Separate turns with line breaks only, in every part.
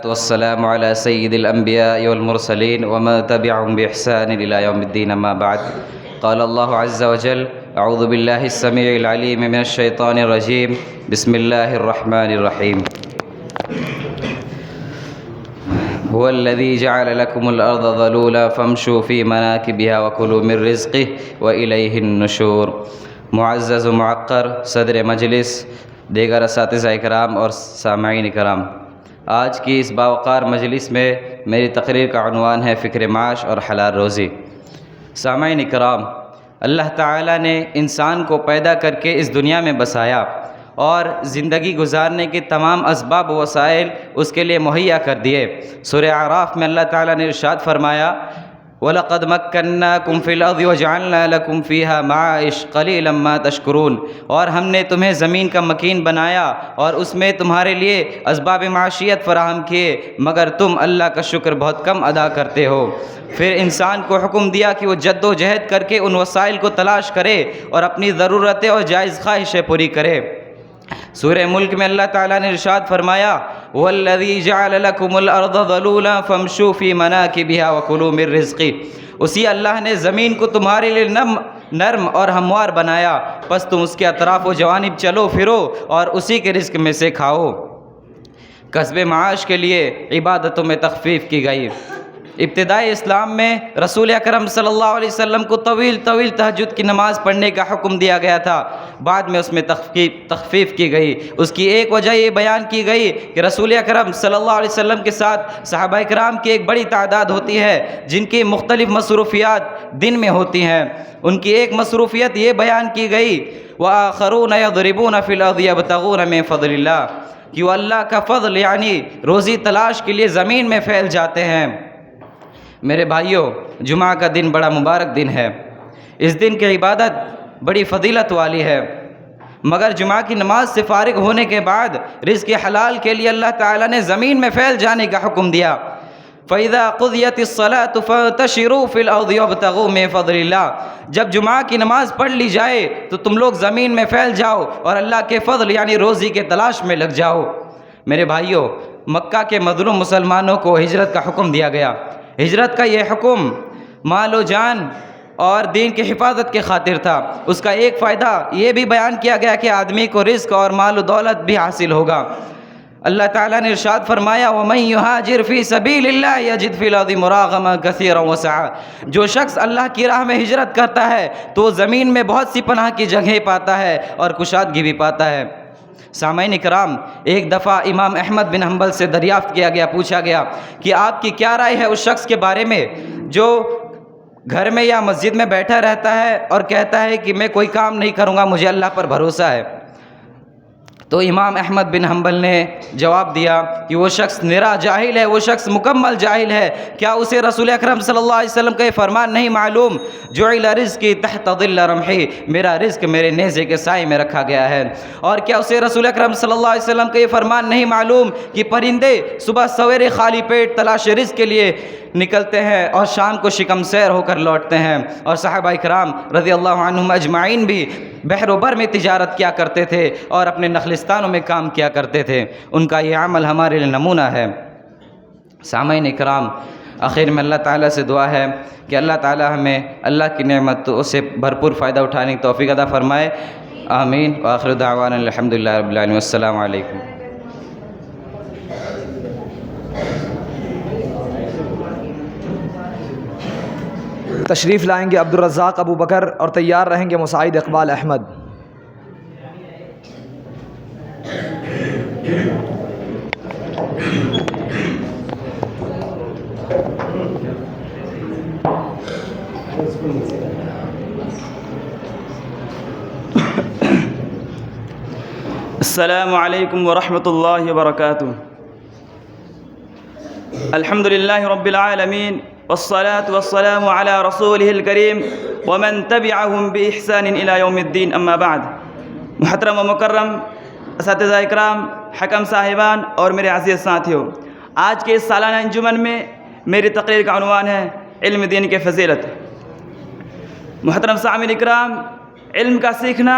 والسلام على سيد الأنبياء والمرسلين وما تبعهم بإحسان إلى يوم الدين أما بعد. قال الله عز وجل: أعوذ بالله السميع العليم من الشيطان الرجيم. بسم الله الرحمن الرحيم. هو الذي جعل لكم الأرض ذلولا فامشوا في مناكبها وكلوا من رزقه وإليه النشور. معزز و معقر صدر مجلس، دیگر اساتذہ اکرام اور سامعین اکرام، آج کی اس باوقار مجلس میں میری تقریر کا عنوان ہے فکر معاش اور حلال روزی. سامعین اکرام، اللہ تعالیٰ نے انسان کو پیدا کر کے اس دنیا میں بسایا اور زندگی گزارنے کے تمام اسباب و وسائل اس کے لیے مہیا کر دیے. سورہ اعراف میں اللہ تعالیٰ نے ارشاد فرمایا: وَلَقَدْ مَكَّنَّاكُمْ فِي الْأَرْضِ وَجَعَلْنَا لَكُمْ فِيهَا مَعَائِشَ قَلِيلًا مَا تَشْكُرُونَ. اور ہم نے تمہیں زمین کا مکین بنایا اور اس میں تمہارے لیے اسباب معاشیت فراہم کیے، مگر تم اللہ کا شکر بہت کم ادا کرتے ہو. پھر انسان کو حکم دیا کہ وہ جد و جہد کر کے ان وسائل کو تلاش کرے اور اپنی ضرورتیں اور جائز خواہشیں پوری کرے. سورہ ملک میں اللہ تعالیٰ نے ارشاد فرمایا: وَالَّذِي جَعَلَ لَكُمُ الْأَرْضَ ذَلُولًا فَامْشُوا فِي مَنَاكِبِهَا وَكُلُوا مِن رِّزْقِهِ. اسی اللہ نے زمین کو تمہارے لیے نرم اور ہموار بنایا، پس تم اس کے اطراف و جوانب چلو پھرو اور اسی کے رزق میں سے کھاؤ. کسب معاش کے لیے عبادتوں میں تخفیف کی گئی. ابتدائی اسلام میں رسول اکرم صلی اللہ علیہ وسلم کو طویل تہجد کی نماز پڑھنے کا حکم دیا گیا تھا. بعد میں اس میں تخفیف کی گئی. اس کی ایک وجہ یہ بیان کی گئی کہ رسول اکرم صلی اللہ علیہ وسلم کے ساتھ صحابہ کرام کی ایک بڑی تعداد ہوتی ہے جن کی مختلف مصروفیات دن میں ہوتی ہیں. ان کی ایک مصروفیت یہ بیان کی گئی: وَآخَرُونَ يَضْرِبُونَ فِي الْأَرْضِ يَبْتَغُونَ مِن فَضْلِ اللَّهِ، کہ وہ اللہ کا فضل یعنی روزی تلاش کے لیے زمین میں پھیل جاتے ہیں. میرے بھائیوں، جمعہ کا دن بڑا مبارک دن ہے. اس دن کی عبادت بڑی فضیلت والی ہے، مگر جمعہ کی نماز سے فارغ ہونے کے بعد رزق حلال کے لیے اللہ تعالیٰ نے زمین میں پھیل جانے کا حکم دیا. فَإِذَا قُضِيَتِ الصَّلَاةُ فَانتَشِرُوا فِي الْأَرْضِ وَابْتَغُوا مِن فَضْلِ اللَّهِ. جب جمعہ کی نماز پڑھ لی جائے تو تم لوگ زمین میں پھیل جاؤ اور اللہ کے فضل یعنی روزی کے تلاش میں لگ جاؤ. میرے بھائیوں، مکہ کے مظلوم مسلمانوں کو ہجرت کا حکم دیا گیا. ہجرت کا یہ حکم مال و جان اور دین کی حفاظت کے خاطر تھا. اس کا ایک فائدہ یہ بھی بیان کیا گیا کہ آدمی کو رزق اور مال و دولت بھی حاصل ہوگا. اللہ تعالیٰ نے ارشاد فرمایا: وَمَن يُهَاجِرْ فِي سَبِيلِ اللَّهِ يَجِدْ فِي الْأَرْضِ مُرَاغَمًا كَثِيرًا وَسَعًا. جو شخص اللہ کی راہ میں ہجرت کرتا ہے تو زمین میں بہت سی پناہ کی جگہیں پاتا ہے اور کشادگی بھی پاتا ہے. سامعین اکرام، ایک دفعہ امام احمد بن حنبل سے دریافت کیا گیا، پوچھا گیا کہ آپ کی کیا رائے ہے اس شخص کے بارے میں جو گھر میں یا مسجد میں بیٹھا رہتا ہے اور کہتا ہے کہ میں کوئی کام نہیں کروں گا، مجھے اللہ پر بھروسہ ہے. تو امام احمد بن حنبل نے جواب دیا کہ وہ شخص نرا جاہل ہے، وہ شخص مکمل جاہل ہے. کیا اسے رسول اکرم صلی اللہ علیہ وسلم کا یہ فرمان نہیں معلوم: جعل رزقی تحت ظل رمحی، میرا رزق میرے نیزے کے سائے میں رکھا گیا ہے. اور کیا اسے رسول اکرم صلی اللہ علیہ وسلم کا یہ فرمان نہیں معلوم کہ پرندے صبح سویرے خالی پیٹ تلاش رزق کے لیے نکلتے ہیں اور شام کو شکم سیر ہو کر لوٹتے ہیں. اور صحابہ اکرام رضی اللہ عنہم اجمعین بھی بحر و بر میں تجارت کیا کرتے تھے اور اپنے نخلستانوں میں کام کیا کرتے تھے. ان کا یہ عمل ہمارے لیے نمونہ ہے. سامعین اکرام، آخر میں اللہ تعالیٰ سے دعا ہے کہ اللہ تعالیٰ ہمیں اللہ کی نعمتوں سے بھرپور فائدہ اٹھانے کی توفیق عطا فرمائے. آمین. وآخر دعوانا الحمدللہ رب العالمین. والسلام علیکم.
تشریف لائیں گے عبدالرزاق ابو بکر اور تیار رہیں گے مساعد اقبال احمد.
السلام علیکم ورحمۃ اللہ وبرکاتہ. الحمد للہ رب العالمین والصلاة والسلام على رسوله الكریم ومن تبعهم بإحسان إلى يوم الدین. اما بعد. محترم و مکرم اساتذہ اکرام، حکم صاحبان اور میرے عزیز ساتھیوں، آج کے اس سالانہ انجمن میں میری تقریر کا عنوان ہے علم دین کے فضیلت. محترم سامعین اکرام، علم کا سیکھنا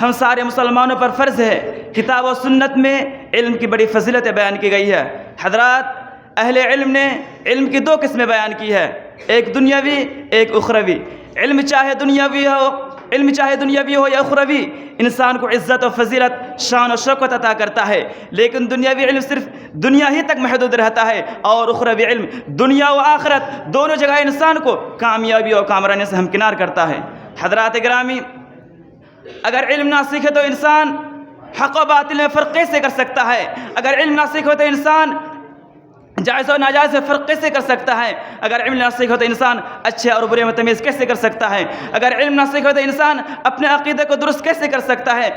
ہم سارے مسلمانوں پر فرض ہے۔ کتاب و سنت میں علم کی بڑی فضیلتیں بیان کی گئی ہے۔ حضرات، اہل علم نے علم کی دو قسمیں بیان کی ہے، ایک دنیاوی ایک اخروی۔ علم چاہے دنیاوی ہو یا اخروی، انسان کو عزت و فضیلت، شان و شوکت عطا کرتا ہے، لیکن دنیاوی علم صرف دنیا ہی تک محدود رہتا ہے، اور اخروی علم دنیا و آخرت دونوں جگہ انسان کو کامیابی اور کامرانی سے ہمکنار کرتا ہے۔ حضرات گرامی، اگر علم نہ سیکھے تو انسان حق و باطل میں فرق کیسے کر سکتا ہے؟ اگر علم نہ سیکھے تو انسان جائز و ناجائز سے فرق کیسے کر سکتا ہے؟ اگر علم نہ سیکھے تو انسان اچھے اور برے میں تمیز کیسے کر سکتا ہے؟ اگر علم نہ سیکھے تو انسان اپنے عقیدے کو درست کیسے کر سکتا ہے؟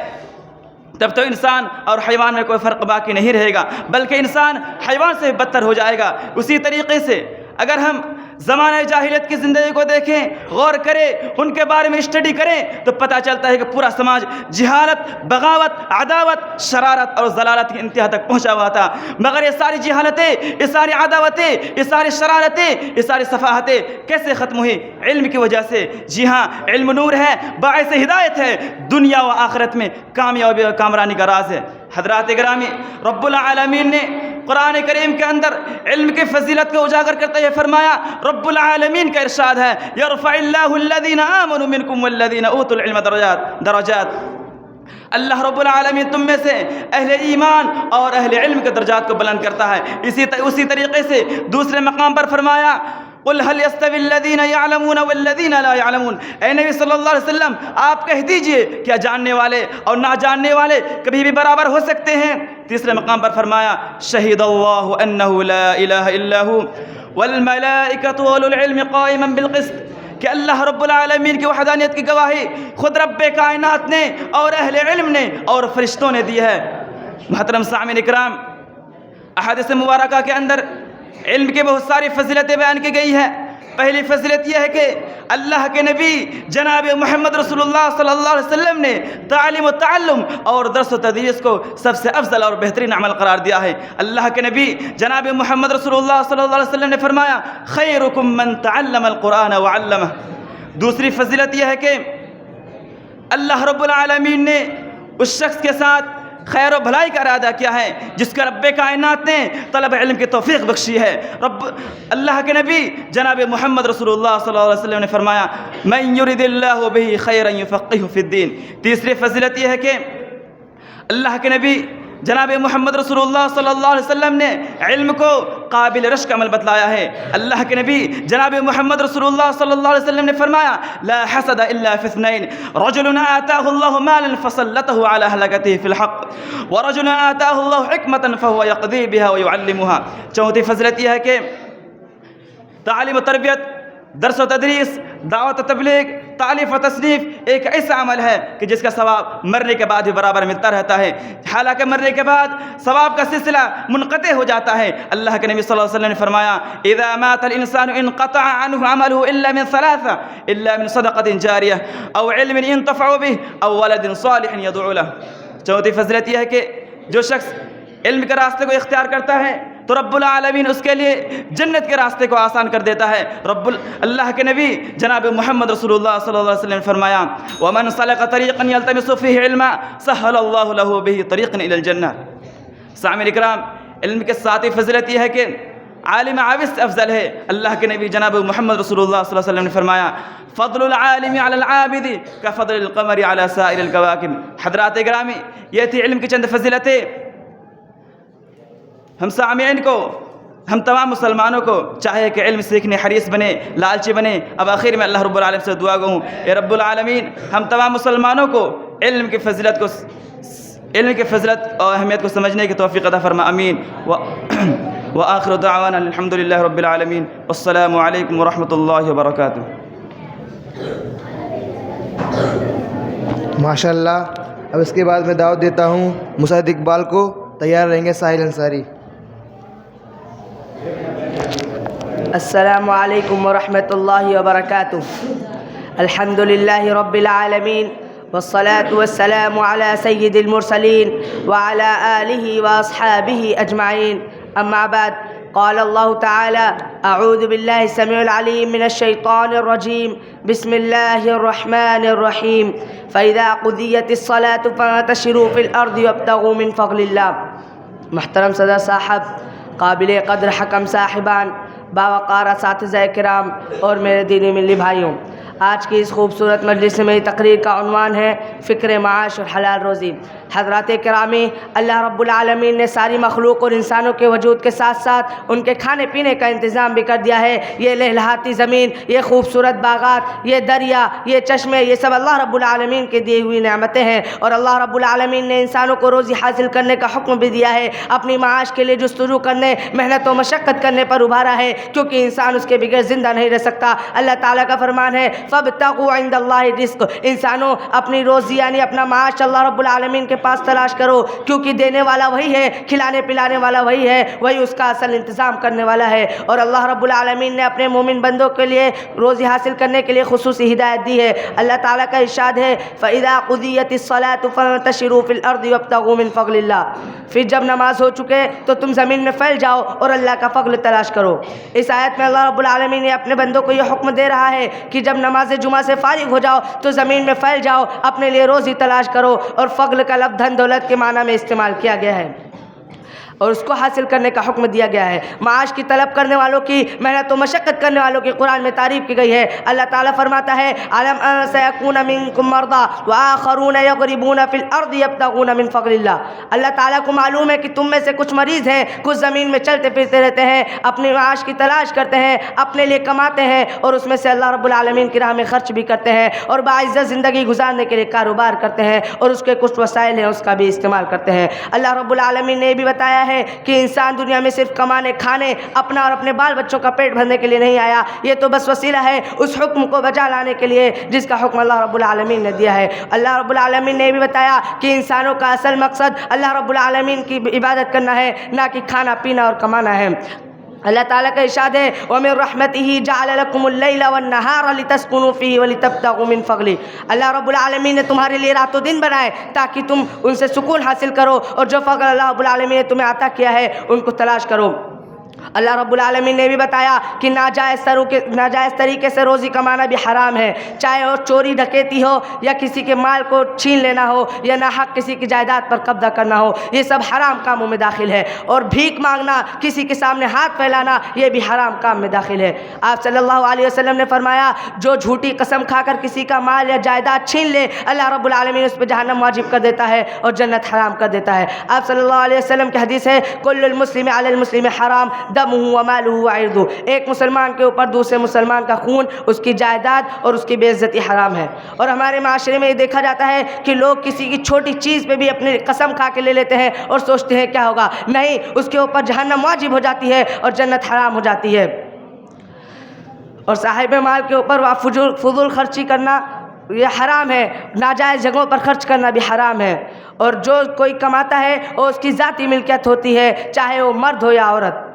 تب تو انسان اور حیوان میں کوئی فرق باقی نہیں رہے گا، بلکہ انسان حیوان سے بدتر ہو جائے گا۔ اسی طریقے سے اگر ہم زمانہ جاہلیت کی زندگی کو دیکھیں، غور کریں، ان کے بارے میں اسٹڈی کریں، تو پتہ چلتا ہے کہ پورا سماج جہالت، بغاوت، عداوت، شرارت اور ضلالت کی انتہا تک پہنچا ہوا تھا۔ مگر یہ ساری جہالتیں، یہ ساری عداوتیں، یہ ساری شرارتیں، یہ ساری صفاحتیں کیسے ختم ہوئی؟ علم کی وجہ سے۔ جی ہاں، علم نور ہے، باعث ہدایت ہے، دنیا و آخرت میں کامیابی اور کامرانی کا راز ہے۔ حضرات گرامی، رب العالمین نے قرآن کریم کے اندر علم کی فضیلت کو اجاگر کرتے ہوئے فرمایا، رب العالمین کا ارشاد ہے، یرفع اللہ الذین آمنوا منکم والذین اوتوا العلم درجات۔ اللہ رب العالمین تم میں سے اہل ایمان اور اہل علم کے درجات کو بلند کرتا ہے۔ اسی طریقے سے دوسرے مقام پر فرمایا، قل هل يستوي الذين يعلمون والذين لا يعلمون۔ اے نبی صلی اللہ علیہ وسلم، آپ کہہ دیجئے، کیا جاننے والے اور نہ جاننے والے کبھی بھی برابر ہو سکتے ہیں؟ تیسرے مقام پر فرمایا، شہید اللہ انہ لا الہ الا هو والملائکۃ واولو العلم قائما بالقسط، کہ اللہ رب العالمین کی وحدانیت کی گواہی خود رب کائنات نے اور اہل علم نے اور فرشتوں نے دی ہے۔ محترم سامعین اکرام، احادیث مبارکہ کے اندر علم کی بہت ساری فضیلتیں بیان کی گئی ہے۔ پہلی فضیلت یہ ہے کہ اللہ کے نبی جناب محمد رسول اللہ صلی اللہ علیہ وسلم نے تعلیم و تعلم اور درس و تدریس کو سب سے افضل اور بہترین عمل قرار دیا ہے۔ اللہ کے نبی جناب محمد رسول اللہ صلی اللہ علیہ وسلم نے فرمایا، خیرکم من تعلم القرآن وعلمہ۔ دوسری فضیلت یہ ہے کہ اللہ رب العالمین نے اس شخص کے ساتھ خیر و بھلائی کا ارادہ کیا ہے جس کا رب کائنات نے طلب علم کی توفیق بخشی ہے۔ اللہ کے نبی جناب محمد رسول اللہ صلی اللہ علیہ وسلم نے فرمایا، من یرد اللہ بہ خیرا یفقہہ فی الدین۔ تیسری فضیلت یہ ہے کہ اللہ کے نبی جناب محمد رسول اللہ صلی اللہ علیہ وسلم نے علم کو قابل رشک عمل بتلایا ہے۔ اللہ کے نبی جناب محمد رسول اللہ صلی اللہ علیہ وسلم نے فرمایا، لا حسد الا فی اثنین، رجل آتاہ اللہ مالا فسلطہ علی ہلاکتہ فی الحق، ورجل آتاہ اللہ حکمتا فہو یقضی بہا ویعلمہا۔ چوتھی فضیلت یہ ہے کہ تعلیم و تربیت، درس و تدریس، دعوت و تبلیغ، تالیف و تصنیف ایک ایسا عمل ہے کہ جس کا ثواب مرنے کے بعد بھی برابر ملتا رہتا ہے، حالانکہ مرنے کے بعد ثواب کا سلسلہ منقطع ہو جاتا ہے۔ اللہ کے نبی صلی اللہ علیہ وسلم نے فرمایا، اذا مات الانسان انقطع عنه عمله الا من ثلاثه، الا من صدقة جاریہ او علم ينتفع به او ولد صالح يدعو له۔ چوتھی فضیلت یہ ہے کہ جو شخص علم کے راستے کو اختیار کرتا ہے تو رب العالمین اس کے لیے جنت کے راستے کو آسان کر دیتا ہے۔ اللہ کے نبی جناب محمد رسول اللہ صلی اللہ علیہ وسلم نے فرمایا، ومن سلک طریقا یلتمس فیہ علما سہل اللہ لہ بہ طریقا الی الجنہ۔ سامعین اکرام، علم کے ساتھ فضیلت یہ ہے کہ عالم عابد سے افضل ہے۔ اللہ کے نبی جناب محمد رسول اللہ صلی اللہ علیہ وسلم نے فرمایا، فضل العالم علی العابد کفضل القمر علی سائر الکواکب۔ حضرات گرامی، یہ تھی علم کی چند فضیلتیں۔ ہم سامعین کو، ہم تمام مسلمانوں کو چاہے کہ علم سیکھنے حریص بنے، لالچی بنے۔ اب آخر میں اللہ رب العالمین سے دعا گو ہوں، اے رب العالمین ہم تمام مسلمانوں کو علم کی فضیلت اور اہمیت کو سمجھنے کی توفیق عطا فرما، آمین۔ وآخر دعوانا الحمدللہ رب العالمین، والسلام علیکم ورحمۃ اللہ وبرکاتہ۔
ماشاء اللہ۔ اب اس کے بعد میں دعوت دیتا ہوں مسعد اقبال کو، تیار رہیں گے ساحل انصاری۔
السلام علیکم ورحمۃ اللہ وبرکاتہ۔ الحمد للہ رب العالمین، والصلاة والسلام على سید المرسلین وعلى آلہ واصحابہ اجمعین، اما بعد۔ قال اللہ تعالی اعوذ باللہ السمیع العلیم من الشیطان الرجیم بسم اللہ الرحمن الرحیم فإذا قضیت الصلاة فانتشروا فی الارض وابتغوا من فضل اللہ۔ محترم صدر صاحب، قابل قدر حکم صاحبان، باوقار اساتذہ کرام اور میرے دینی ملی بھائیوں، آج کی اس خوبصورت مجلس میں تقریر کا عنوان ہے فکر معاش اور حلال روزی۔ حضرات کرامی، اللہ رب العالمین نے ساری مخلوق اور انسانوں کے وجود کے ساتھ ساتھ ان کے کھانے پینے کا انتظام بھی کر دیا ہے۔ یہ لہلہاتی زمین، یہ خوبصورت باغات، یہ دریا، یہ چشمے، یہ سب اللہ رب العالمین کے دیے ہوئی نعمتیں ہیں، اور اللہ رب العالمین نے انسانوں کو روزی حاصل کرنے کا حکم بھی دیا ہے، اپنی معاش کے لیے جستجو کرنے، محنت و مشقت کرنے پر ابھارا ہے، کیونکہ انسان اس کے بغیر زندہ نہیں رہ سکتا۔ اللہ تعالیٰ کا فرمان ہے فَابْتَغُوا عِنْدَ اللَّهِ الرِّزْقَ، انسانوں اپنی روزی یعنی اپنا معاش اللہ رب العالمین کے پاس تلاش کرو، کیونکہ دینے والا وہی ہے، کھلانے پلانے والا وہی ہے، وہی اس کا اصل انتظام کرنے والا ہے۔ اور اللہ رب العالمین نے اپنے مومن بندوں کے لیے روزی حاصل کرنے کے لیے خصوصی ہدایت دی ہے۔ اللہ تعالیٰ کا ارشاد ہے فَإِذَا قُضِيَتِ الصَّلَاةُ فَانتَشِرُوا فِي الْأَرْضِ وَابْتَغُوا مِن فَضْلِ اللَّهِ، پھر جب نماز ہو چکے تو تم زمین میں پھیل جاؤ اور اللہ کا فضل تلاش کرو۔ اس آیت میں اللہ رب العالمین نے اپنے بندوں کو یہ حکم دے رہا ہے کہ جب نماز جمعہ سے فارغ ہو جاؤ تو زمین میں پھیل جاؤ، اپنے لیے روزی تلاش کرو، اور فضل کا لفظ دھن دولت کے معنی میں استعمال کیا گیا ہے اور اس کو حاصل کرنے کا حکم دیا گیا ہے۔ معاش کی طلب کرنے والوں کی، محنت و مشقت کرنے والوں کی قرآن میں تعریف کی گئی ہے۔ اللہ تعالیٰ فرماتا ہے عَلَمْ أَنْ سَيَكُونَ مِنْكُمْ مَرْضَىٰ وَآخَرُونَ يَضْرِبُونَ فِي الْأَرْضِ يَبْتَغُونَ مِنْ فَضْلِ اللَّهِ، اللہ تعالیٰ کو معلوم ہے کہ تم میں سے کچھ مریض ہیں، کچھ زمین میں چلتے پھرتے رہتے ہیں، اپنی معاش کی تلاش کرتے ہیں، اپنے لیے کماتے ہیں اور اس میں سے اللہ رب العالمین کی راہ میں خرچ بھی کرتے ہیں، اور باعزت زندگی گزارنے کے لیے کاروبار کرتے ہیں، اور اس کے کچھ وسائل ہیں اس کا بھی استعمال کرتے ہیں۔ اللہ رب العالمین نے یہ بھی بتایا ہے کہ انسان دنیا میں صرف کمانے، کھانے، اپنا اور اپنے بال بچوں کا پیٹ بھرنے کے لیے نہیں آیا، یہ تو بس وسیلہ ہے اس حکم کو بجا لانے کے لیے جس کا حکم اللہ رب العالمین نے دیا ہے۔ اللہ رب العالمین نے یہ بھی بتایا کہ انسانوں کا اصل مقصد اللہ رب العالمین کی عبادت کرنا ہے، نہ کہ کھانا پینا اور کمانا ہے۔ اللہ تعالیٰ کا ارشاد ہے وَمِن رَحْمَتِهِ جَعَلَ لَكُمُ اللَّيْلَ وَالنَّهَارَ لِتَسْكُنُوا فِيهِ وَلِتَبْتَغُوا مِن فَضْلِهِ، اللہ رب العالمین نے تمہارے لیے رات و دن بنائے تاکہ تم ان سے سکون حاصل کرو، اور جو فضل اللہ رب العالمین نے تمہیں عطا کیا ہے ان کو تلاش کرو۔ اللہ رب العالمین نے بھی بتایا کہ ناجائز طریقے سے روزی کمانا بھی حرام ہے، چاہے وہ چوری ڈکیتی ہو، یا کسی کے مال کو چھین لینا ہو، یا ناحق کسی کی جائیداد پر قبضہ کرنا ہو، یہ سب حرام کاموں میں داخل ہے۔ اور بھیک مانگنا، کسی کے سامنے ہاتھ پھیلانا، یہ بھی حرام کام میں داخل ہے۔ آپ صلی اللہ علیہ وسلم نے فرمایا جو جھوٹی قسم کھا کر کسی کا مال یا جائیداد چھین لے، اللہ رب العالمین اس پہ جہنم واجب کر دیتا ہے اور جنت حرام کر دیتا ہے۔ آپ صلی اللہ علیہ وسلم کی حدیث ہے کل المسلم علی المسلم حرام دمہ ومالہ وعرضہ، ایک مسلمان کے اوپر دوسرے مسلمان کا خون، اس کی جائیداد اور اس کی بے عزتی حرام ہے۔ اور ہمارے معاشرے میں یہ دیکھا جاتا ہے کہ لوگ کسی کی چھوٹی چیز پہ بھی اپنی قسم کھا کے لے لیتے ہیں اور سوچتے ہیں کیا ہوگا، نہیں، اس کے اوپر جہنم واجب ہو جاتی ہے اور جنت حرام ہو جاتی ہے۔ اور صاحب مال کے اوپر فضول خرچی کرنا یہ حرام ہے، ناجائز جگہوں پر خرچ کرنا بھی حرام ہے۔ اور جو کوئی کماتا ہے وہ اس کی ذاتی ملکیت ہوتی ہے، چاہے وہ مرد ہو یا عورت،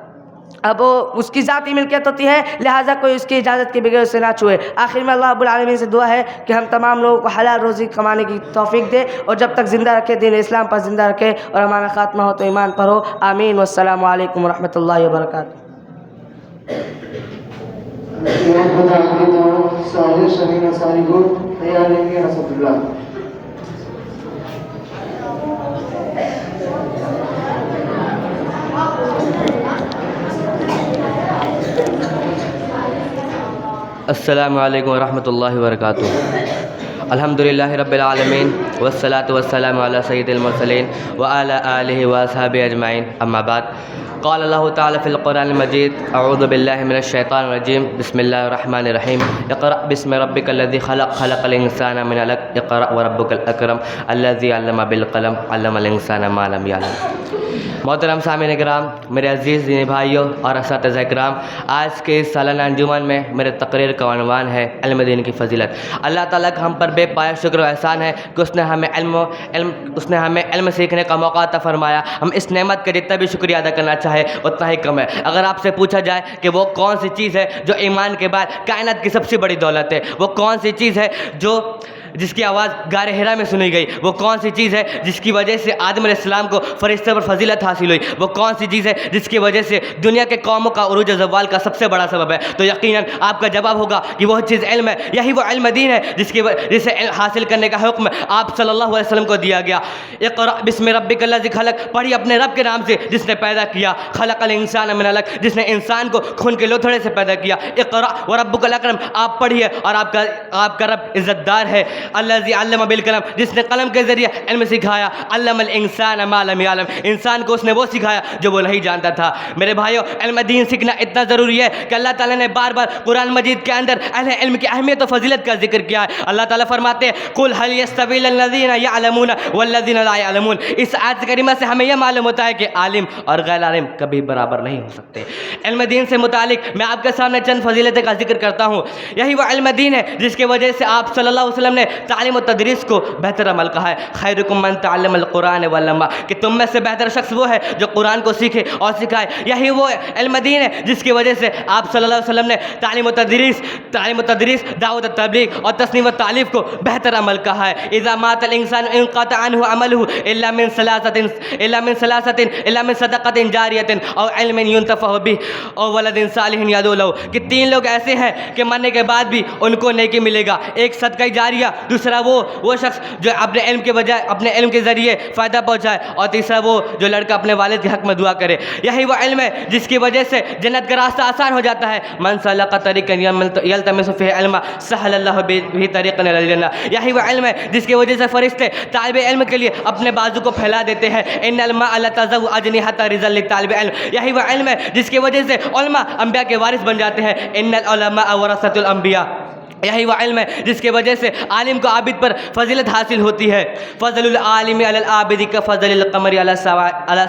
اب وہ اس کی ذاتی ملکیت ہوتی ہے، لہٰذا کوئی اس کی اجازت کے بغیر اسے نہ چھوئے۔ آخر میں اللہ رب العالمین سے دعا ہے کہ ہم تمام لوگوں کو حلال روزی کمانے کی توفیق دے، اور جب تک زندہ رکھے دین اسلام پر زندہ رکھے، اور ہمارا خاتمہ ہو تو ایمان پر ہو۔ آمین، والسلام علیکم ورحمۃ اللہ وبرکاتہ۔
السلام علیکم ورحمۃ اللہ وبرکاتہ۔ الحمدللہ رب العالمین والصلاة والسلام علی سید المرسلین وعلی آلہ واصحابہ اجمعین، اما بعد۔ قال اللہ تعالی فی القرآن المجید اعوذ باللہ من الشیطان الرجیم بسم اللہ الرحمن الرحیم اقرأ باسم ربک الذی خلق، خلق الانسان من علق، اقرأ وربک الاکرم الذی علم بالقلم، علم الانسان ما لم یعلم۔ محترم سامعین کرام، میرے عزیز دینی بھائیوں اور اساتذہ کرام، آج کے اس سالانہ انجمن میں میرے تقریر کا عنوان ہے علم دین کی فضیلت۔ اللہ تعالیٰ کا ہم پر بے پایا شکر و احسان ہے کہ اس نے ہمیں علم سیکھنے کا موقع عطا فرمایا۔ ہم اس نعمت کا جتنا بھی شکریہ ادا کرنا چاہے اتنا ہی کم ہے۔ اگر آپ سے پوچھا جائے کہ وہ کون سی چیز ہے جو ایمان کے بعد کائنات کی سب سے بڑی دولت ہے، وہ کون سی چیز ہے جو جس کی آواز غار ہرا میں سنی گئی؟ وہ کون سی چیز ہے جس کی وجہ سے آدم علیہ السلام کو فرشتے پر فضیلت حاصل ہوئی؟ وہ کون سی چیز ہے جس کی وجہ سے دنیا کے قوموں کا عروج و زوال کا سب سے بڑا سبب ہے؟ تو یقیناً آپ کا جواب ہوگا کہ وہ چیز علم ہے. یہی وہ علم دین ہے جسے حاصل کرنے کا حکم آپ صلی اللہ علیہ وسلم کو دیا گیا. اقرأ بسم ربک الذی خلق، پڑھی اپنے رب کے نام سے جس نے پیدا کیا. خلق الانسان من علق، جس نے انسان کو خون کے لوتھڑے سے پیدا کیا. اقرأ وربک الاکرم، آپ پڑھیے اور آپ کا رب عزت دار ہے. الذی علم بالقلم، جس نے قلم کے ذریعے علم سکھایا. علم الانسان ما لم یعلم، انسان کو اس نے وہ سکھایا جو وہ نہیں جانتا تھا. میرے بھائیو، علم دین سیکھنا اتنا ضروری ہے کہ اللہ تعالیٰ نے بار بار قرآن مجید کے اندر اہل علم کی اہمیت و فضیلت کا ذکر کیا ہے. اللہ تعالیٰ فرماتے ہیں قل هل يستوي الذين يعلمون والذين لا يعلمون. اس آیت کریمہ سے ہمیں یہ معلوم ہوتا ہے کہ عالم اور غیر عالم کبھی برابر نہیں ہو سکتے. علم دین سے متعلق میں آپ کے سامنے چند فضیلتیں کا ذکر کرتا ہوں. یہی وہ علم دین ہے جس کی وجہ سے آپ صلی اللہ علیہ وسلم نے تعلیم و تدریس کو بہتر عمل کہا ہے. خیرکم من تعلم القرآن وعلمہ، کہ تم میں سے بہتر شخص وہ ہے جو قرآن کو سیکھے اور سکھائے. یہی وہ علم دین ہے جس کی وجہ سے آپ صلی اللہ علیہ وسلم نے تعلیم و تدریس، دعوت و تبلیغ اور تصنیف و تعلیف کو بہتر عمل کہا ہے. اذا مات الانسان انقطع عنه عمله الا من صدقۃ جاریۃ او علم ينتفع به او ولد صالح يدعو له، کہ تین لوگ ایسے ہیں کہ مرنے کے بعد بھی ان کو نیکی ملے گا. ایک صدقہ جاریہ، دوسرا وہ شخص جو اپنے علم کے ذریعے فائدہ پہنچائے، اور تیسرا وہ جو لڑکا اپنے والد کے حق میں دعا کرے. یہی وہ علم ہے جس کی وجہ سے جنت کا راستہ آسان ہو جاتا ہے. من سلک طریقا یلتمس فیہ علما سہل اللہ بہ طریقا الی الجنہ. یہی وہ علم ہے جس کی وجہ سے فرشتے طالب علم کے لیے اپنے بازو کو پھیلا دیتے ہیں. ان الماء لتزو اجنحۃ رضا للطالب علم. یہی وہ علم ہے جس کی وجہ سے علماء انبیاء کے وارث بن جاتے ہیں. ان العلماء ورثۃ الانبیاء. یہی وہ علم ہے جس کی وجہ سے عالم کو عابد پر فضیلت حاصل ہوتی ہے. فضل العالم علی العابد کفضل القمر علی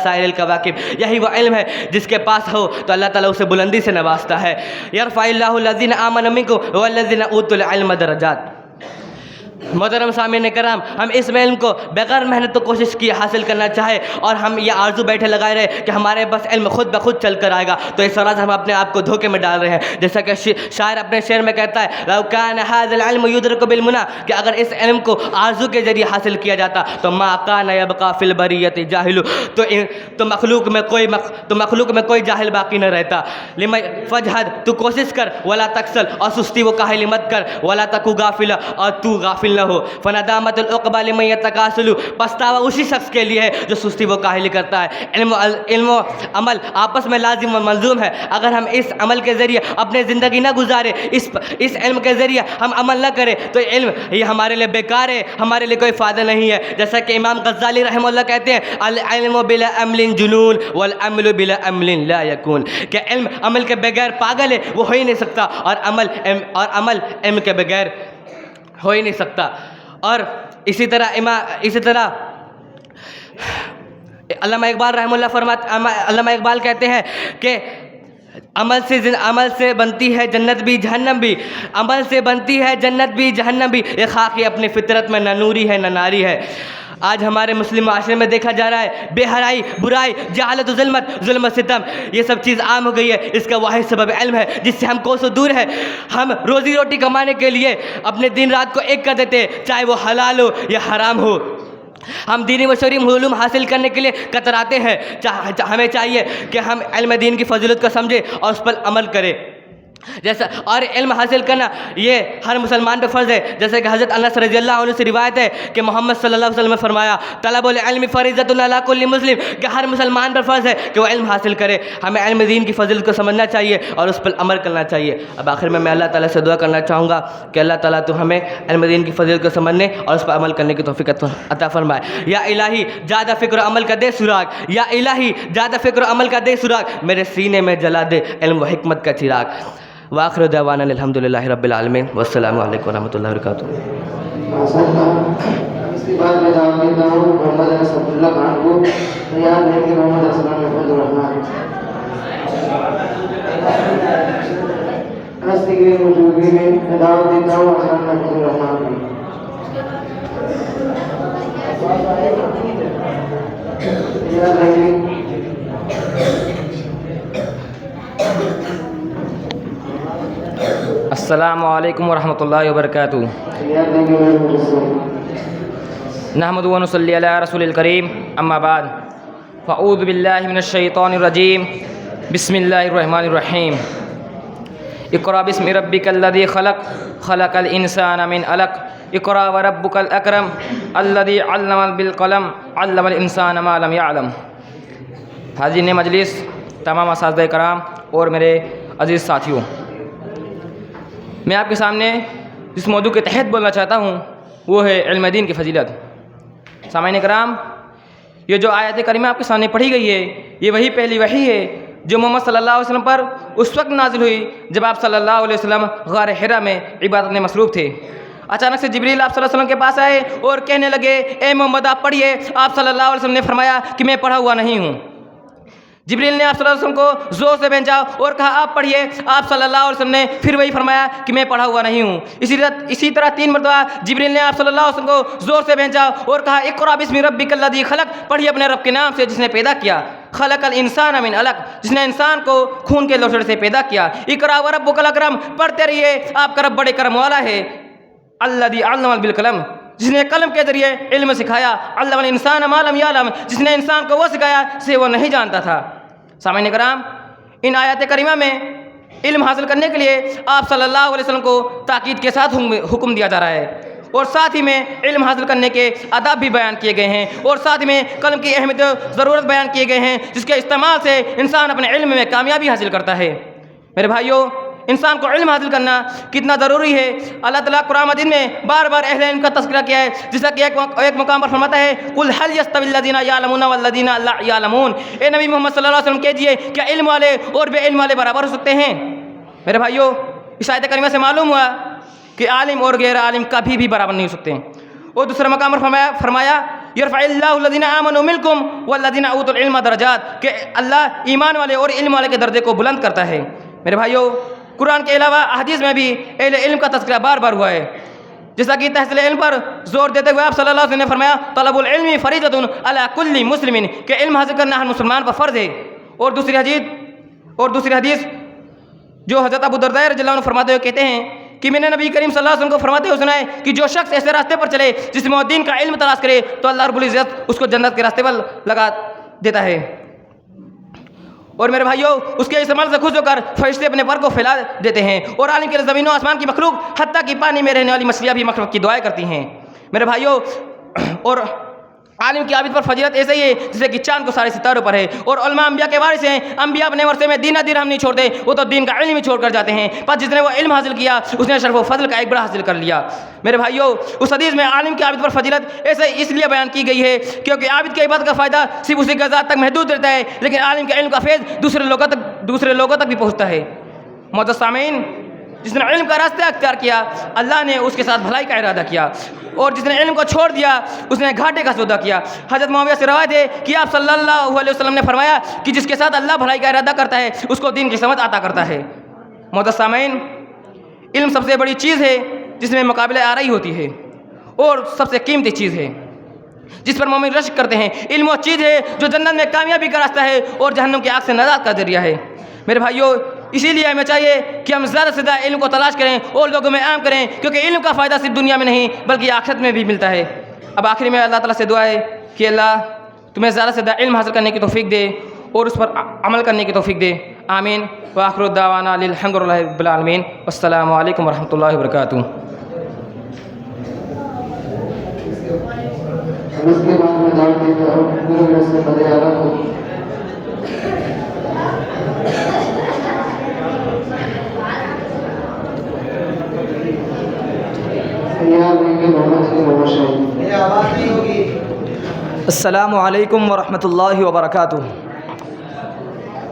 سائر الکواکب. یہی وہ علم ہے جس کے پاس ہو تو اللہ تعالیٰ اسے بلندی سے نوازتا ہے. یرفع اللہ الذین آمنوا منکم والذین اوتوا العلم درجات. محترم سامعین کرام، ہم اس علم کو بغیر محنت و کوشش کیے حاصل کرنا چاہے اور ہم یہ آرزو بیٹھے لگائے رہے کہ ہمارے بس علم خود بخود چل کر آئے گا، تو اس طرح سے ہم اپنے آپ کو دھوکے میں ڈال رہے ہیں. جیسا کہ شاعر اپنے شعر میں کہتا ہے لو کان ھذا العلم یدرک بالمنى، کہ اگر اس علم کو آرزو کے ذریعے حاصل کیا جاتا تو ما کان یبقى فی البریۃ جاہل، تو مخلوق میں کوئی جاہل باقی نہ رہتا. فجہد، تو کوشش کر، ولا تکسل، اور سستی و کاہلی مت کر، ولا تکو غافلا، اور تو غافل نہ ہو. فندامت العقبى لمن يتکاسل، پچھتاوا اسی شخص کے لیے ہے جو سستی و کاہلی کرتا ہے. علم و عمل آپس میں لازم و ملزوم ہے. اگر ہم اس عمل کے ذریعے اپنے زندگی نہ گزارے، اس علم کے ذریعے ہم عمل نہ کریں، تو علم یہ ہمارے لیے بیکار ہے، ہمارے لیے کوئی فائدہ نہیں ہے. جیسا کہ امام غزالی رحمہ اللہ کہتے ہیں العلم بلا عمل جنون والعمل بلا عمل لا یکون، کہ علم عمل کے بغیر پاگل ہے، وہ ہو ہی نہیں سکتا، اور عمل علم کے بغیر ہو ہی نہیں سکتا. اور اسی طرح علامہ اقبال رحمہ اللہ علامہ اقبال کہتے ہیں کہ عمل سے بنتی ہے جنت بھی جہنم بھی، عمل سے بنتی ہے جنت بھی جہنم بھی، یہ خاکی اپنی فطرت میں نہ نوری ہے نہ ناری ہے. آج ہمارے مسلم معاشرے میں دیکھا جا رہا ہے بے حیائی، برائی، جہالت و ظلم و ستم، یہ سب چیز عام ہو گئی ہے. اس کا واحد سبب علم ہے جس سے ہم کوسوں دور ہے. ہم روزی روٹی کمانے کے لیے اپنے دن رات کو ایک کر دیتے، چاہے وہ حلال ہو یا حرام ہو. ہم دینی و شرعی علوم حاصل کرنے کے لیے کتراتے ہیں. ہمیں چاہیے کہ ہم علم دین کی فضیلت کو سمجھیں اور اس پر عمل کریں. اور علم حاصل کرنا یہ ہر مسلمان پہ فرض ہے. جیسے کہ حضرت انس رضی اللہ عنہ سے روایت ہے کہ محمد صلی اللہ علیہ وسلم نے فرمایا طلب العلم فریضۃ علی کل مسلم، کہ ہر مسلمان پر فرض ہے کہ وہ علم حاصل کرے. ہمیں علم دین کی فضیلت کو سمجھنا چاہیے اور اس پر عمل کرنا چاہیے. اب آخر میں اللہ تعالیٰ سے دعا کرنا چاہوں گا کہ اللہ تعالیٰ تو ہمیں علم دین کی فضیلت کو سمجھنے اور اس پر عمل کرنے کی توفیق عطا فرمائے. یا الہی زیادہ فکر و عمل کا دے سراغ، یا الہی زیادہ فکر و عمل کا دے سراغ، میرے سینے میں جلا دے علم و حکمت کا چراغ. وآخر دعوانا الحمدللہ رب العالمین والسلام علیکم ورحمۃ اللہ وبرکاتہ.
اس کے بعد میں دعوت دیتا ہوں محمد اسد اللہ خان کو. تیار ہے کہ محمد اسلام محمد الرحمان رستے کی موجودگی میں دعوت دیتا ہوں اسلام محمد الرحمان کو. تیار رہیے.
السلام علیکم ورحمۃ اللہ وبرکاتہ.
یاد رہیں گے میرے مجسم.
نحمد و نصلی علی رسول الکریم. اما بعد فاعوذ باللہ من الشیطان الرجیم. بسم اللہ الرحمن الرحیم. اقرأ باسم ربک الذی خلق خلق الانسان من علق اقرأ وربک الاکرم الذی علم بالقلم علم الانسان ما لم یعلم. حاضرین مجلس، تمام اساتذہ کرام اور میرے عزیز ساتھیوں، میں آپ کے سامنے جس موضوع کے تحت بولنا چاہتا ہوں وہ ہے علم دین کی فضیلت. سامعین کرام، یہ جو آیت کریمہ آپ کے سامنے پڑھی گئی ہے، یہ وہی پہلی وحی ہے جو محمد صلی اللہ علیہ وسلم پر اس وقت نازل ہوئی جب آپ صلی اللہ علیہ وسلم غار حرا میں عبادت میں مصروف تھے. اچانک سے جبریل آپ صلی اللہ علیہ وسلم کے پاس آئے اور کہنے لگے، اے محمد آپ پڑھیے. آپ صلی اللہ علیہ وسلم نے فرمایا کہ میں پڑھا ہوا نہیں ہوں. جبریل نے آپ صلی اللہ علیہ وسلم کو زور سے بھیجا اور کہا آپ پڑھیے. آپ صلی اللہ علیہ وسلم نے پھر وہی فرمایا کہ میں پڑھا ہوا نہیں ہوں. اسی طرح 3 مرتبہ جبریل نے آپ صلی اللہ علیہ وسلم کو زور سے بھیجا اور کہا اقرأ باسم ربک الذی خلق، پڑھیے اپنے رب کے نام سے جس نے پیدا کیا. خلق الانسان من علق، جس نے انسان کو خون کے لوتھڑے سے پیدا کیا. اقرأ وربک الاکرم، پڑھتے رہیے، آپ کا رب بڑے کرم والا ہے. الذی علم بالقلم، جس نے قلم کے ذریعے علم سکھایا. علم الانسان ما لم یعلم، جس نے انسان کو وہ سکھایا جسے وہ نہیں جانتا تھا. سامعین کرام، ان آیات کریمہ میں علم حاصل کرنے کے لیے آپ صلی اللہ علیہ وسلم کو تاکید کے ساتھ حکم دیا جا رہا ہے، اور ساتھ ہی میں علم حاصل کرنے کے آداب بھی بیان کیے گئے ہیں، اور ساتھ میں قلم کی اہمیت و ضرورت بیان کیے گئے ہیں جس کے استعمال سے انسان اپنے علم میں کامیابی حاصل کرتا ہے. میرے بھائیوں، انسان کو علم حاصل کرنا کتنا ضروری ہے. اللہ تعالیٰ قرآن مجید میں بار بار اہل علم کا تذکرہ کیا ہے، جیسا کہ ایک مقام پر فرماتا ہے قل هل يستوي الذين يعلمون والذين لا يعلمون. اے نبی محمد صلی اللہ علیہ وسلم کہیے کیا علم والے اور بے علم والے برابر ہو سکتے ہیں؟ میرے بھائیوں، اس آیت کریمہ سے معلوم ہوا کہ عالم اور غیر عالم کبھی بھی برابر نہیں ہو سکتے ہیں. اور دوسرے مقام پر فرمایا یرفع اللہ الذین آمنوا منکم والذین اوتوا العلم درجات، کہ اللہ ایمان والے اور علم والے کے درجے کو بلند کرتا ہے. میرے بھائیوں، قرآن کے علاوہ احادیث میں بھی اہل علم کا تذکرہ بار بار ہوا ہے، جیسا کہ تحصیل علم پر زور دیتے ہوئے آپ صلی اللہ علیہ وسلم نے فرمایا طلب العلم فریضۃ علی کل مسلم، کہ علم حاصل کرنا ہر مسلمان پر فرض ہے. اور دوسری حدیث جو حضرت ابو درداء رضی اللہ عنہ فرماتے ہوئے کہتے ہیں کہ میں نے نبی کریم صلی اللہ علیہ وسلم کو فرماتے ہوئے سنا ہے کہ جو شخص ایسے راستے پر چلے جس میں وہ دین کا علم تلاش کرے تو اللہ رب العزت اس کو جنت کے راستے پر لگا دیتا ہے. اور میرے بھائیوں، اس کے اس عمل سے خوش ہو کر فرشتے اپنے پر کو پھیلا دیتے ہیں، اور عالم کے زمین و آسمان کی مخلوق حتیٰ کہ پانی میں رہنے والی مچھلیاں بھی مخلوق کی دعائیں کرتی ہیں. میرے بھائیوں، اور عالم کی عابد پر فضیلت ایسے ہی ہے جیسے کہ چاند کو سارے ستاروں پر ہے. اور علماء انبیاء کے وارث ہیں، انبیاء اپنے ورثے میں دینہ درہم نہیں چھوڑتے، وہ تو دین کا علم ہی چھوڑ کر جاتے ہیں. پر جس نے وہ علم حاصل کیا اس نے شرف و فضل کا ایک بڑا حاصل کر لیا. میرے بھائیوں، اس حدیث میں عالم کی عابد پر فضیلت ایسے اس لیے بیان کی گئی ہے کیونکہ عابد کی عبادت کا فائدہ صرف اسی کی ذات تک محدود رہتا ہے، لیکن عالم کے علم کا فیض دوسرے لوگوں تک بھی پہنچتا ہے. معزز سامعین، جس نے علم کا راستہ اختیار کیا اللہ نے اس کے ساتھ بھلائی کا ارادہ کیا، اور جس نے علم کو چھوڑ دیا اس نے گھاٹے کا سودا کیا. حضرت معاویہ سے روایت ہے کہ آپ صلی اللہ علیہ وسلم نے فرمایا کہ جس کے ساتھ اللہ بھلائی کا ارادہ کرتا ہے اس کو دین کی سمجھ عطا کرتا ہے. معزز سامعین، علم سب سے بڑی چیز ہے جس میں مقابلہ آرائی ہوتی ہے، اور سب سے قیمتی چیز ہے جس پر مومن رشک کرتے ہیں. علم وہ چیز ہے جو جنت میں کامیابی کا راستہ ہے اور جہنم کی آگ سے نجات کا ذریعہ ہے. میرے بھائیوں، اسی لیے ہمیں چاہیے کہ ہم زیادہ سے زیادہ علم کو تلاش کریں اور لوگوں میں عام کریں، کیونکہ علم کا فائدہ صرف دنیا میں نہیں بلکہ آخرت میں بھی ملتا ہے. اب آخری میں اللہ تعالیٰ سے دعا ہے کہ اللہ تمہیں زیادہ سے زیادہ علم حاصل کرنے کی توفیق دے اور اس پر عمل کرنے کی توفیق دے. آمین. وآخر الدعوانا الحمد للہ رب العالمین. والسلام علیکم ورحمۃ اللہ وبرکاتہ.
اس کے بعد میں دعوت دیتا ہوں میرے سے بڑے عالم کو
السلام علیکم ورحمۃ اللہ وبرکاتہ.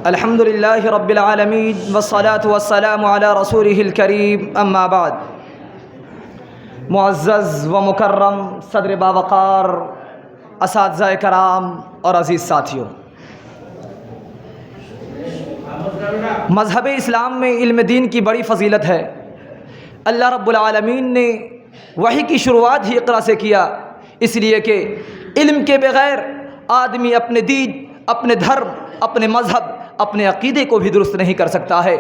الحمد للہ رب العالمین والصلاة والسلام علی رسولہ الکریم. اما بعد، معزز و مکرم صدر باوقار اساتذہ کرام اور عزیز ساتھیوں، مذہب اسلام میں علم دین کی بڑی فضیلت ہے. اللہ رب العالمین نے وحی کی شروعات ہی اقرا سے کیا، اس لیے کہ علم کے بغیر آدمی اپنے دین، اپنے دھرم، اپنے مذہب، اپنے عقیدے کو بھی درست نہیں کر سکتا ہے.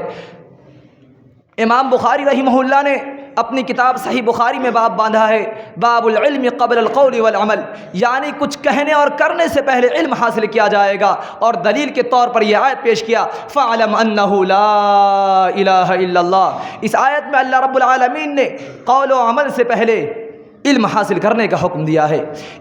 امام بخاری رحمہ اللہ نے اپنی کتاب صحیح بخاری میں باب باندھا ہے، باب العلم قبل القول والعمل، یعنی کچھ کہنے اور کرنے سے پہلے علم حاصل کیا جائے گا، اور دلیل کے طور پر یہ آیت پیش کیا فَاعْلَمْ أَنَّهُ لَا إِلَٰهَ إِلَّا اللَّهُ۔ اس آیت میں اللہ رب العالمین نے قول و عمل سے پہلے علم حاصل کرنے کا حکم دیا ہے۔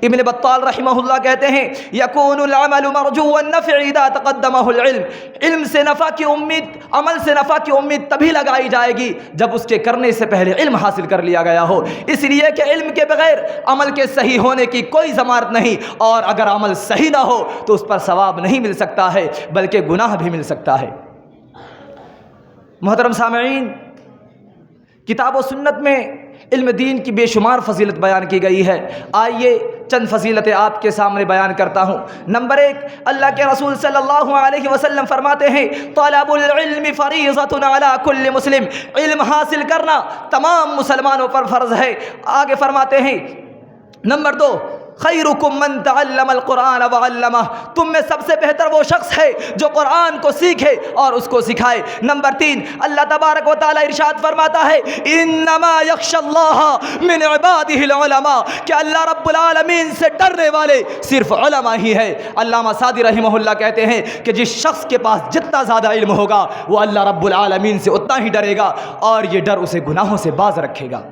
ابن بطال رحمہ اللہ کہتے ہیں یکون العمل مرجو النفع اذا تقدمہ العلم، علم سے نفع کی امید، عمل سے نفع کی امید تبھی لگائی جائے گی جب اس کے کرنے سے پہلے علم حاصل کر لیا گیا ہو، اس لیے کہ علم کے بغیر عمل کے صحیح ہونے کی کوئی ضمانت نہیں، اور اگر عمل صحیح نہ ہو تو اس پر ثواب نہیں مل سکتا ہے بلکہ گناہ بھی مل سکتا ہے۔ محترم سامعین، کتاب و سنت میں علم دین کی بے شمار فضیلت بیان کی گئی ہے، آئیے چند فضیلتیں آپ کے سامنے بیان کرتا ہوں۔ نمبر 1، اللہ کے رسول صلی اللہ علیہ وسلم فرماتے ہیں طلب العلم فریضۃ علی کل مسلم، علم حاصل کرنا تمام مسلمانوں پر فرض ہے۔ آگے فرماتے ہیں نمبر 2، خیرکم من تعلم القرآن وعلمہ، تم میں سب سے بہتر وہ شخص ہے جو قرآن کو سیکھے اور اس کو سکھائے۔ نمبر 3، اللہ تبارک و تعالی ارشاد فرماتا ہے انما یخشی اللہ من عبادہ العلماء، کہ اللہ رب العالمین سے ڈرنے والے صرف علماء ہی ہے۔ علامہ سعدی رحمہ اللہ کہتے ہیں کہ جس شخص کے پاس جتنا زیادہ علم ہوگا وہ اللہ رب العالمین سے اتنا ہی ڈرے گا، اور یہ ڈر اسے گناہوں سے باز رکھے گا۔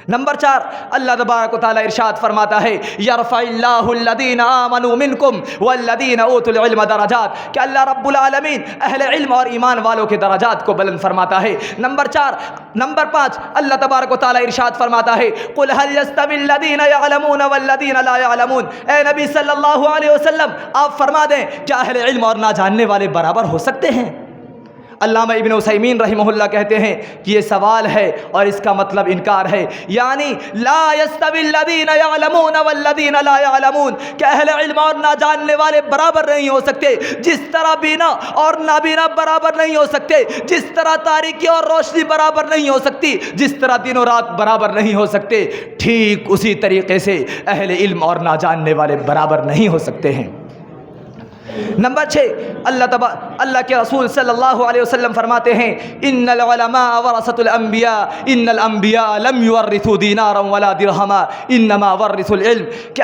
نمبر 4، اللہ تبارک و تعالی ارشاد فرماتا ہے یرفع اللہ الذین آمنوا منکم والذین اوتوا العلم درجات، کہ اللہ رب العالمین اہل علم اور ایمان والوں کے درجات کو بلند فرماتا ہے۔ نمبر 5، اللہ تبارک و تعالی ارشاد فرماتا ہے قل هل يستوي الذین یعلمون والذین لا یعلمون، اے نبی صلی اللہ علیہ وسلم آپ فرما دیں کیا اہل علم اور نہ جاننے والے برابر ہو سکتے ہیں؟ علامہ ابن عثیمین رحمہ اللہ کہتے ہیں کہ یہ سوال ہے اور اس کا مطلب انکار ہے، یعنی لا یستوی الذین یعلمون والذین لا یعلمون، کہ اہل علم اور نہ جاننے والے برابر نہیں ہو سکتے، جس طرح بینا اور نابینا برابر نہیں ہو سکتے، جس طرح تاریکی اور روشنی برابر نہیں ہو سکتی، جس طرح دن و رات برابر نہیں ہو سکتے، ٹھیک اسی طریقے سے اہل علم اور نہ جاننے والے برابر نہیں ہو سکتے ہیں۔ نمبر 6، اللہ کے رسول صلی اللہ علیہ وسلم فرماتے ہیں ان العلماء ورثۃ الانبیاء ان الانبیاء لم یورثوا دینارا ولا درہما انما ورثوا العلم، کہ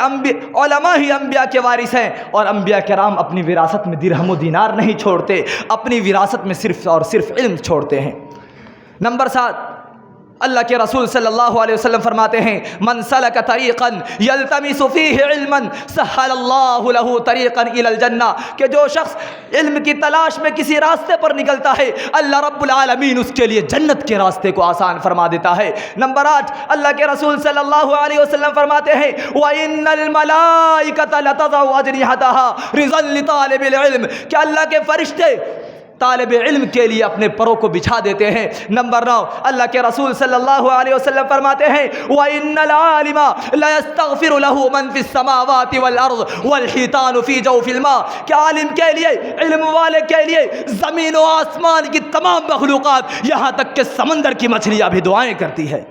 علماء ہی انبیاء کے وارث ہیں، اور انبیاء کرام اپنی وراثت میں درہم و دینار نہیں چھوڑتے، اپنی وراثت میں صرف اور صرف علم چھوڑتے ہیں۔ نمبر 7، اللہ کے رسول صلی اللہ علیہ وسلم فرماتے ہیں من سلک طریقا یلتمس فیہ علما سہل اللہ لہ طریقا الی الجنہ، کہ جو شخص علم کی تلاش میں کسی راستے پر نکلتا ہے اللہ رب العالمین اس کے لیے جنت کے راستے کو آسان فرما دیتا ہے۔ نمبر 8، اللہ کے رسول صلی اللہ علیہ وسلم فرماتے ہیں وَإِنَّ الْمَلَائِكَةَ لَتَضَعُ أَجْنِحَتَهَا رِضًا لِطَالِبِ الْعِلْمِ، کہ اللہ کے فرشتے طالب علم کے لیے اپنے پروں کو بچھا دیتے ہیں۔ نمبر 9، اللہ کے رسول صلی اللہ علیہ وسلم فرماتے ہیں وَإِنَّ الْعَالِمَ لَيَسْتَغْفِرُ لَهُ مَنْ فِي السَّمَاوَاتِ وَالْأَرْضِ وَالْحِيتَانُ فِي جَوْفِ الْمَاءِ، کہ عالم کے لیے، علم والے کے لیے زمین و آسمان کی تمام مخلوقات یہاں تک کہ سمندر کی مچھلیاں بھی دعائیں کرتی ہے۔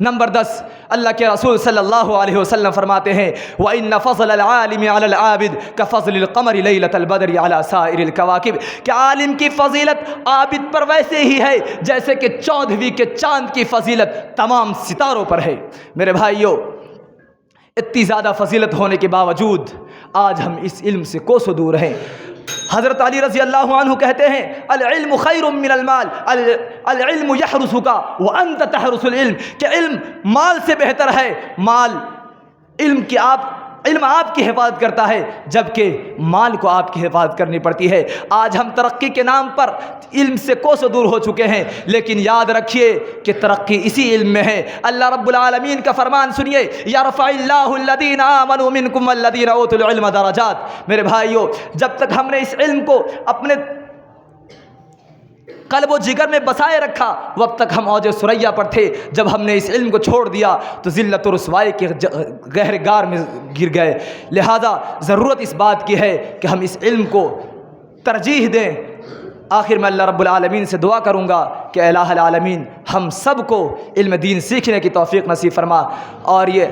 نمبر 10، اللہ کے رسول صلی اللہ علیہ وسلم فرماتے ہیں وَإِنَّ فَضْلَ الْعَالِمِ عَلَى الْعَابِدِ كَفَضْلِ الْقَمَرِ لَيْلَةَ الْبَدْرِ عَلَى سَائِرِ الْكَوَاكِبِ، کہ عالم کی فضیلت عابد پر ویسے ہی ہے جیسے کہ 14ویں کے چاند کی فضیلت تمام ستاروں پر ہے۔ میرے بھائیوں، اتنی زیادہ فضیلت ہونے کے باوجود آج ہم اس علم سے کوسوں دور ہیں۔ حضرت علی رضی اللہ عنہ کہتے ہیں العلم خیر من المال، العلم یحرسک وانت تحرس العلم، کہ علم مال سے بہتر ہے، علم آپ کی حفاظت کرتا ہے جبکہ مال کو آپ کی حفاظت کرنی پڑتی ہے۔ آج ہم ترقی کے نام پر علم سے کوسوں دور ہو چکے ہیں، لیکن یاد رکھیے کہ ترقی اسی علم میں ہے۔ اللہ رب العالمین کا فرمان سنیے یرفع اللہ الذین آمنوا منکم والذین اوتوا العلم درجات۔ میرے بھائیوں، جب تک ہم نے اس علم کو اپنے قلب و جگر میں بسائے رکھا وقت تک ہم اوج ثریا پر تھے، جب ہم نے اس علم کو چھوڑ دیا تو ذلت و رسوائی کے گہرے گار میں گر گئے۔ لہذا ضرورت اس بات کی ہے کہ ہم اس علم کو ترجیح دیں، آخر میں اللہ رب العالمین سے دعا کروں گا کہ الہ العالمین ہم سب کو علم دین سیکھنے کی توفیق نصیب فرما. اور یہ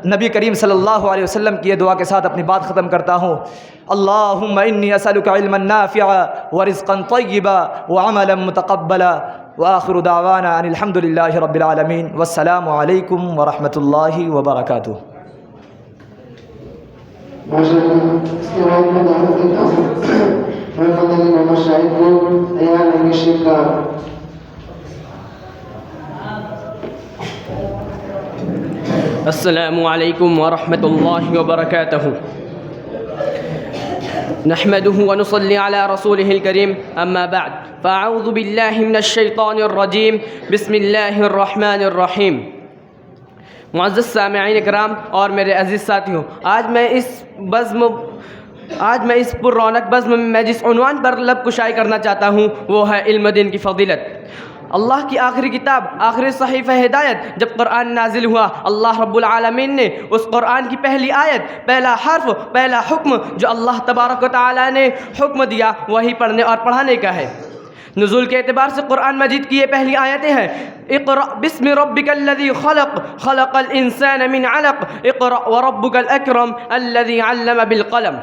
نبی کریم صلی اللہ علیہ وسلم کی یہ دعا کے ساتھ اپنی بات ختم کرتا ہوں. اللہم انی اسألک علما نافعا ورزقا طیبا وعملا متقبلا وآخر دعوانا ان الحمد للہ رب العالمین والسلام علیکم ورحمۃ اللہ وبرکاتہ.
اس کے بعد میں دعوت دیتا ہوں میں فضل محمد شاہد کو تیار رہیں گے شیخ کا.
السلام علیکم ورحمۃ اللہ وبرکاتہ. نحمده ونصلي على رسوله الكريم اما بعد فاعوذ بالله من الشیطان الرجیم بسم اللہ الرحمن الرحیم. معزز سامعین کرام اور میرے عزیز ساتھیوں، آج میں اس پر رونق بزم میں جس عنوان پر لب کشائی کرنا چاہتا ہوں وہ ہے علم دین کی فضیلت. اللہ کی آخری کتاب، آخری صحیفہ ہدایت جب قرآن نازل ہوا، اللہ رب العالمین نے اس قرآن کی پہلی آیت، پہلا حرف، پہلا حکم جو اللہ تبارک و تعالیٰ نے حکم دیا وہی پڑھنے اور پڑھانے کا ہے. نزول کے اعتبار سے قرآن مجید کی یہ پہلی آیتیں ہیں: اقرأ بسم ربک الذی خلق خلق الانسان من علق اقرأ وربک الاکرم الذی علم بالقلم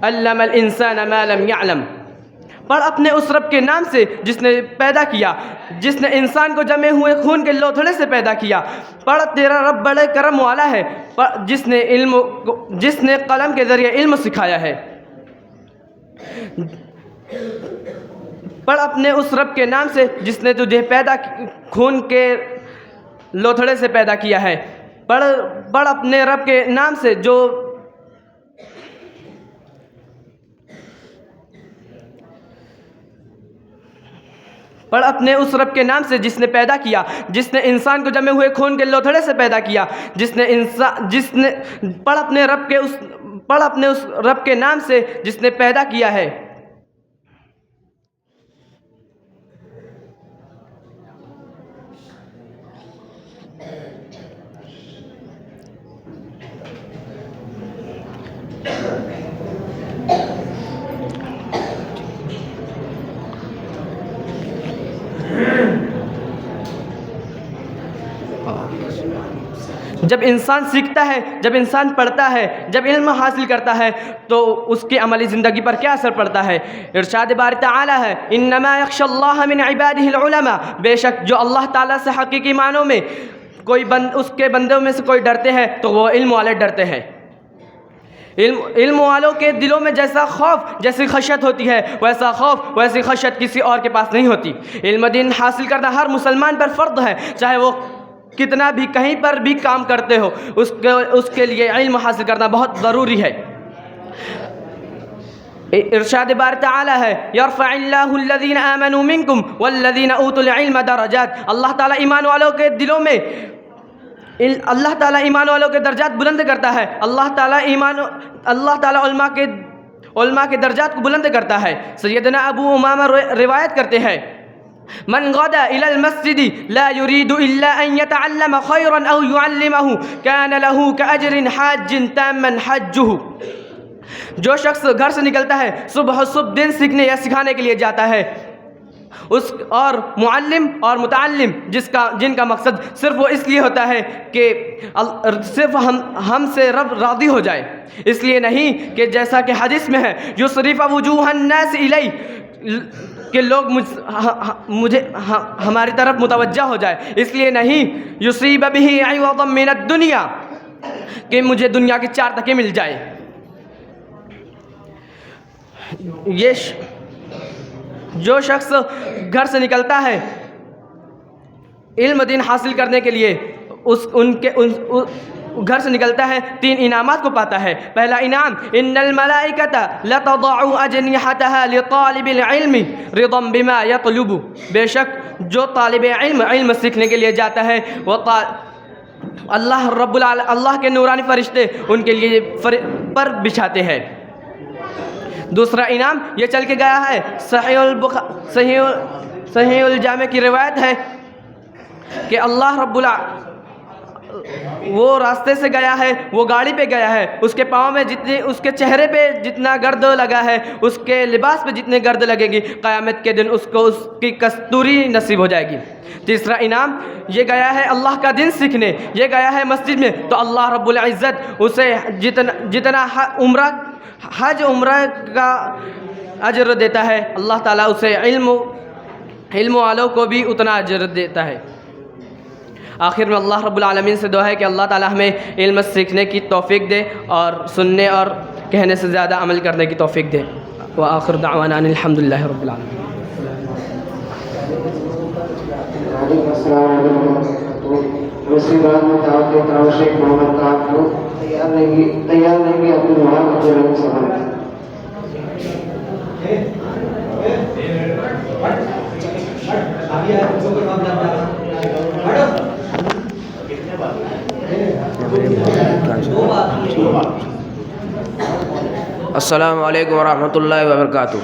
علم الانسان ما لم يعلم. پڑھ اپنے اس رب کے نام سے جس نے پیدا کیا، جس نے انسان کو جمے ہوئے خون کے لوتھڑے سے پیدا کیا. پڑھ تیرا رب بڑے کرم والا ہے جس نے قلم کے ذریعے علم سکھایا ہے. پڑھ اپنے اس رب کے نام سے جس نے تجھے خون کے لوتھڑے سے پیدا کیا ہے. پڑھ اپنے رب کے نام سے پڑھ اپنے اس رب کے نام سے جس نے پیدا کیا، جس نے انسان کو جمے ہوئے خون کے لوتھڑے سے پیدا کیا، پڑھ اپنے اس رب کے نام سے جس نے پیدا کیا ہے. جب انسان سیکھتا ہے، جب انسان پڑھتا ہے، جب علم حاصل کرتا ہے تو اس کی عملی زندگی پر کیا اثر پڑتا ہے؟ ارشاد باری تعالی ہے: انما یخشی اللہ من عبادہ العلماء. بے شک جو اللہ تعالیٰ سے حقیقی معنوں میں اس کے بندوں میں سے کوئی ڈرتے ہیں تو وہ علم والے ڈرتے ہیں. علم والوں کے دلوں میں جیسا خوف، جیسی خشیت ہوتی ہے، ویسا خوف، ویسی خشیت کسی اور کے پاس نہیں ہوتی. علم دین حاصل کرنا ہر مسلمان پر فرض ہے، چاہے وہ کتنا بھی کہیں پر بھی کام کرتے ہو، اس کے لیے علم حاصل کرنا بہت ضروری ہے. ارشاد باری تعالی ہے: یرفع اللہ الذین آمنوا منکم والذین اوتوا العلم درجات. اللہ تعالیٰ ایمان والوں کے دلوں میں ایمان والوں کے درجات بلند کرتا ہے. اللہ تعالیٰ علماء کے درجات کو بلند کرتا ہے. سیدنا ابو امامہ روایت کرتے ہیں: من غدا الى المسجد لا يريد الا ان يتعلم خيرا او يعلمه كان له كاجر حاج تاما حجه. جو شخص گھر سے نکلتا ہے صبح دن سیکھنے یا سکھانے کے لیے جاتا ہے، اور معلم اور متعلم جن کا مقصد صرف وہ اس لیے ہوتا ہے کہ صرف ہم سے رب راضی ہو جائے، اس لیے نہیں کہ جیسا کہ حدیث میں ہے: یصرف وجوہ الناس الی، کہ لوگ ہماری طرف متوجہ ہو جائے، اس لیے نہیں یصیب بہ عوضا من الدنیا، کہ مجھے دنیا کی 4 تکیں مل جائے. جو شخص گھر سے نکلتا ہے علم دین حاصل کرنے کے لیے، گھر سے نکلتا ہے 3 انعامات کو پاتا ہے. پہلا انعام: ان الملائکۃ لتضع اجنحتها لطالب العلم رضا بما يطلب. بے شک جو طالب علم سیکھنے کے لیے جاتا ہے وہ اللہ کے نورانی فرشتے ان کے لیے پر بچھاتے ہیں. دوسرا انعام یہ چل کے گیا ہے، صحیح الجامع کی روایت ہے کہ اللہ وہ راستے سے گیا ہے، وہ گاڑی پہ گیا ہے، اس کے پاؤں میں جتنی، اس کے چہرے پہ جتنا گرد لگا ہے، اس کے لباس پہ جتنے گرد لگے گی، قیامت کے دن اس کو اس کی کستوری نصیب ہو جائے گی۔ تیسرا انعام، یہ گیا ہے اللہ کا دین سیکھنے، یہ گیا ہے مسجد میں، تو اللہ رب العزت اسے جتنا حج عمرہ کا اجر دیتا ہے، اللہ تعالیٰ اسے علم والوں کو بھی اتنا اجر دیتا ہے۔ آخر میں اللہ رب العالمین سے دعا ہے کہ اللہ تعالیٰ ہمیں علم سیکھنے کی توفیق دے اور سننے اور کہنے سے زیادہ عمل کرنے کی توفیق دے۔ وآخر دعوانا ان الحمدللہ رب العالمین۔
وعلیکم السلام علیکم ورحمۃ اللہ۔ دوسری بات میں دعوت دیتا ہوں شیخ محمد طاہر کو تیار نہیں کہ اپنے وہاں اپنے رنگ سنبھالیں۔
السلام علیکم ورحمۃ اللہ وبرکاتہ۔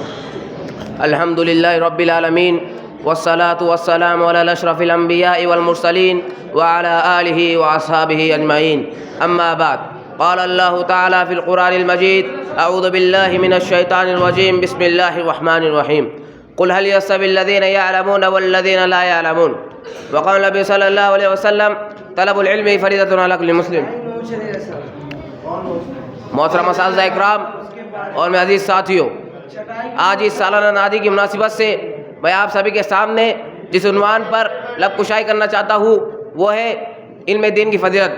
الحمدللہ رب العالمین والصلاة والسلام علی اشرف الانبیاء والمرسلین وعلی آلہ واصحابہ اجمعین، اما بعد، قال اللہ تعالی فی القرآن المجید، اعوذ باللہ من الشیطان الرجیم، بسم اللہ الرحمن الرحیم، قل هل يستوي الذین یعلمون والذین لا یعلمون، وقال نبی صلی اللہ علیہ وسلم، طلب العلم فریضۃ علی کل مسلم۔ محترم اساتذہ اکرام اور میں عزیز ساتھیوں، آج اس سالانہ نادی کی مناسبت سے میں آپ سبھی کے سامنے جس عنوان پر لب کشائی کرنا چاہتا ہوں وہ ہے علم دین کی فضیلت۔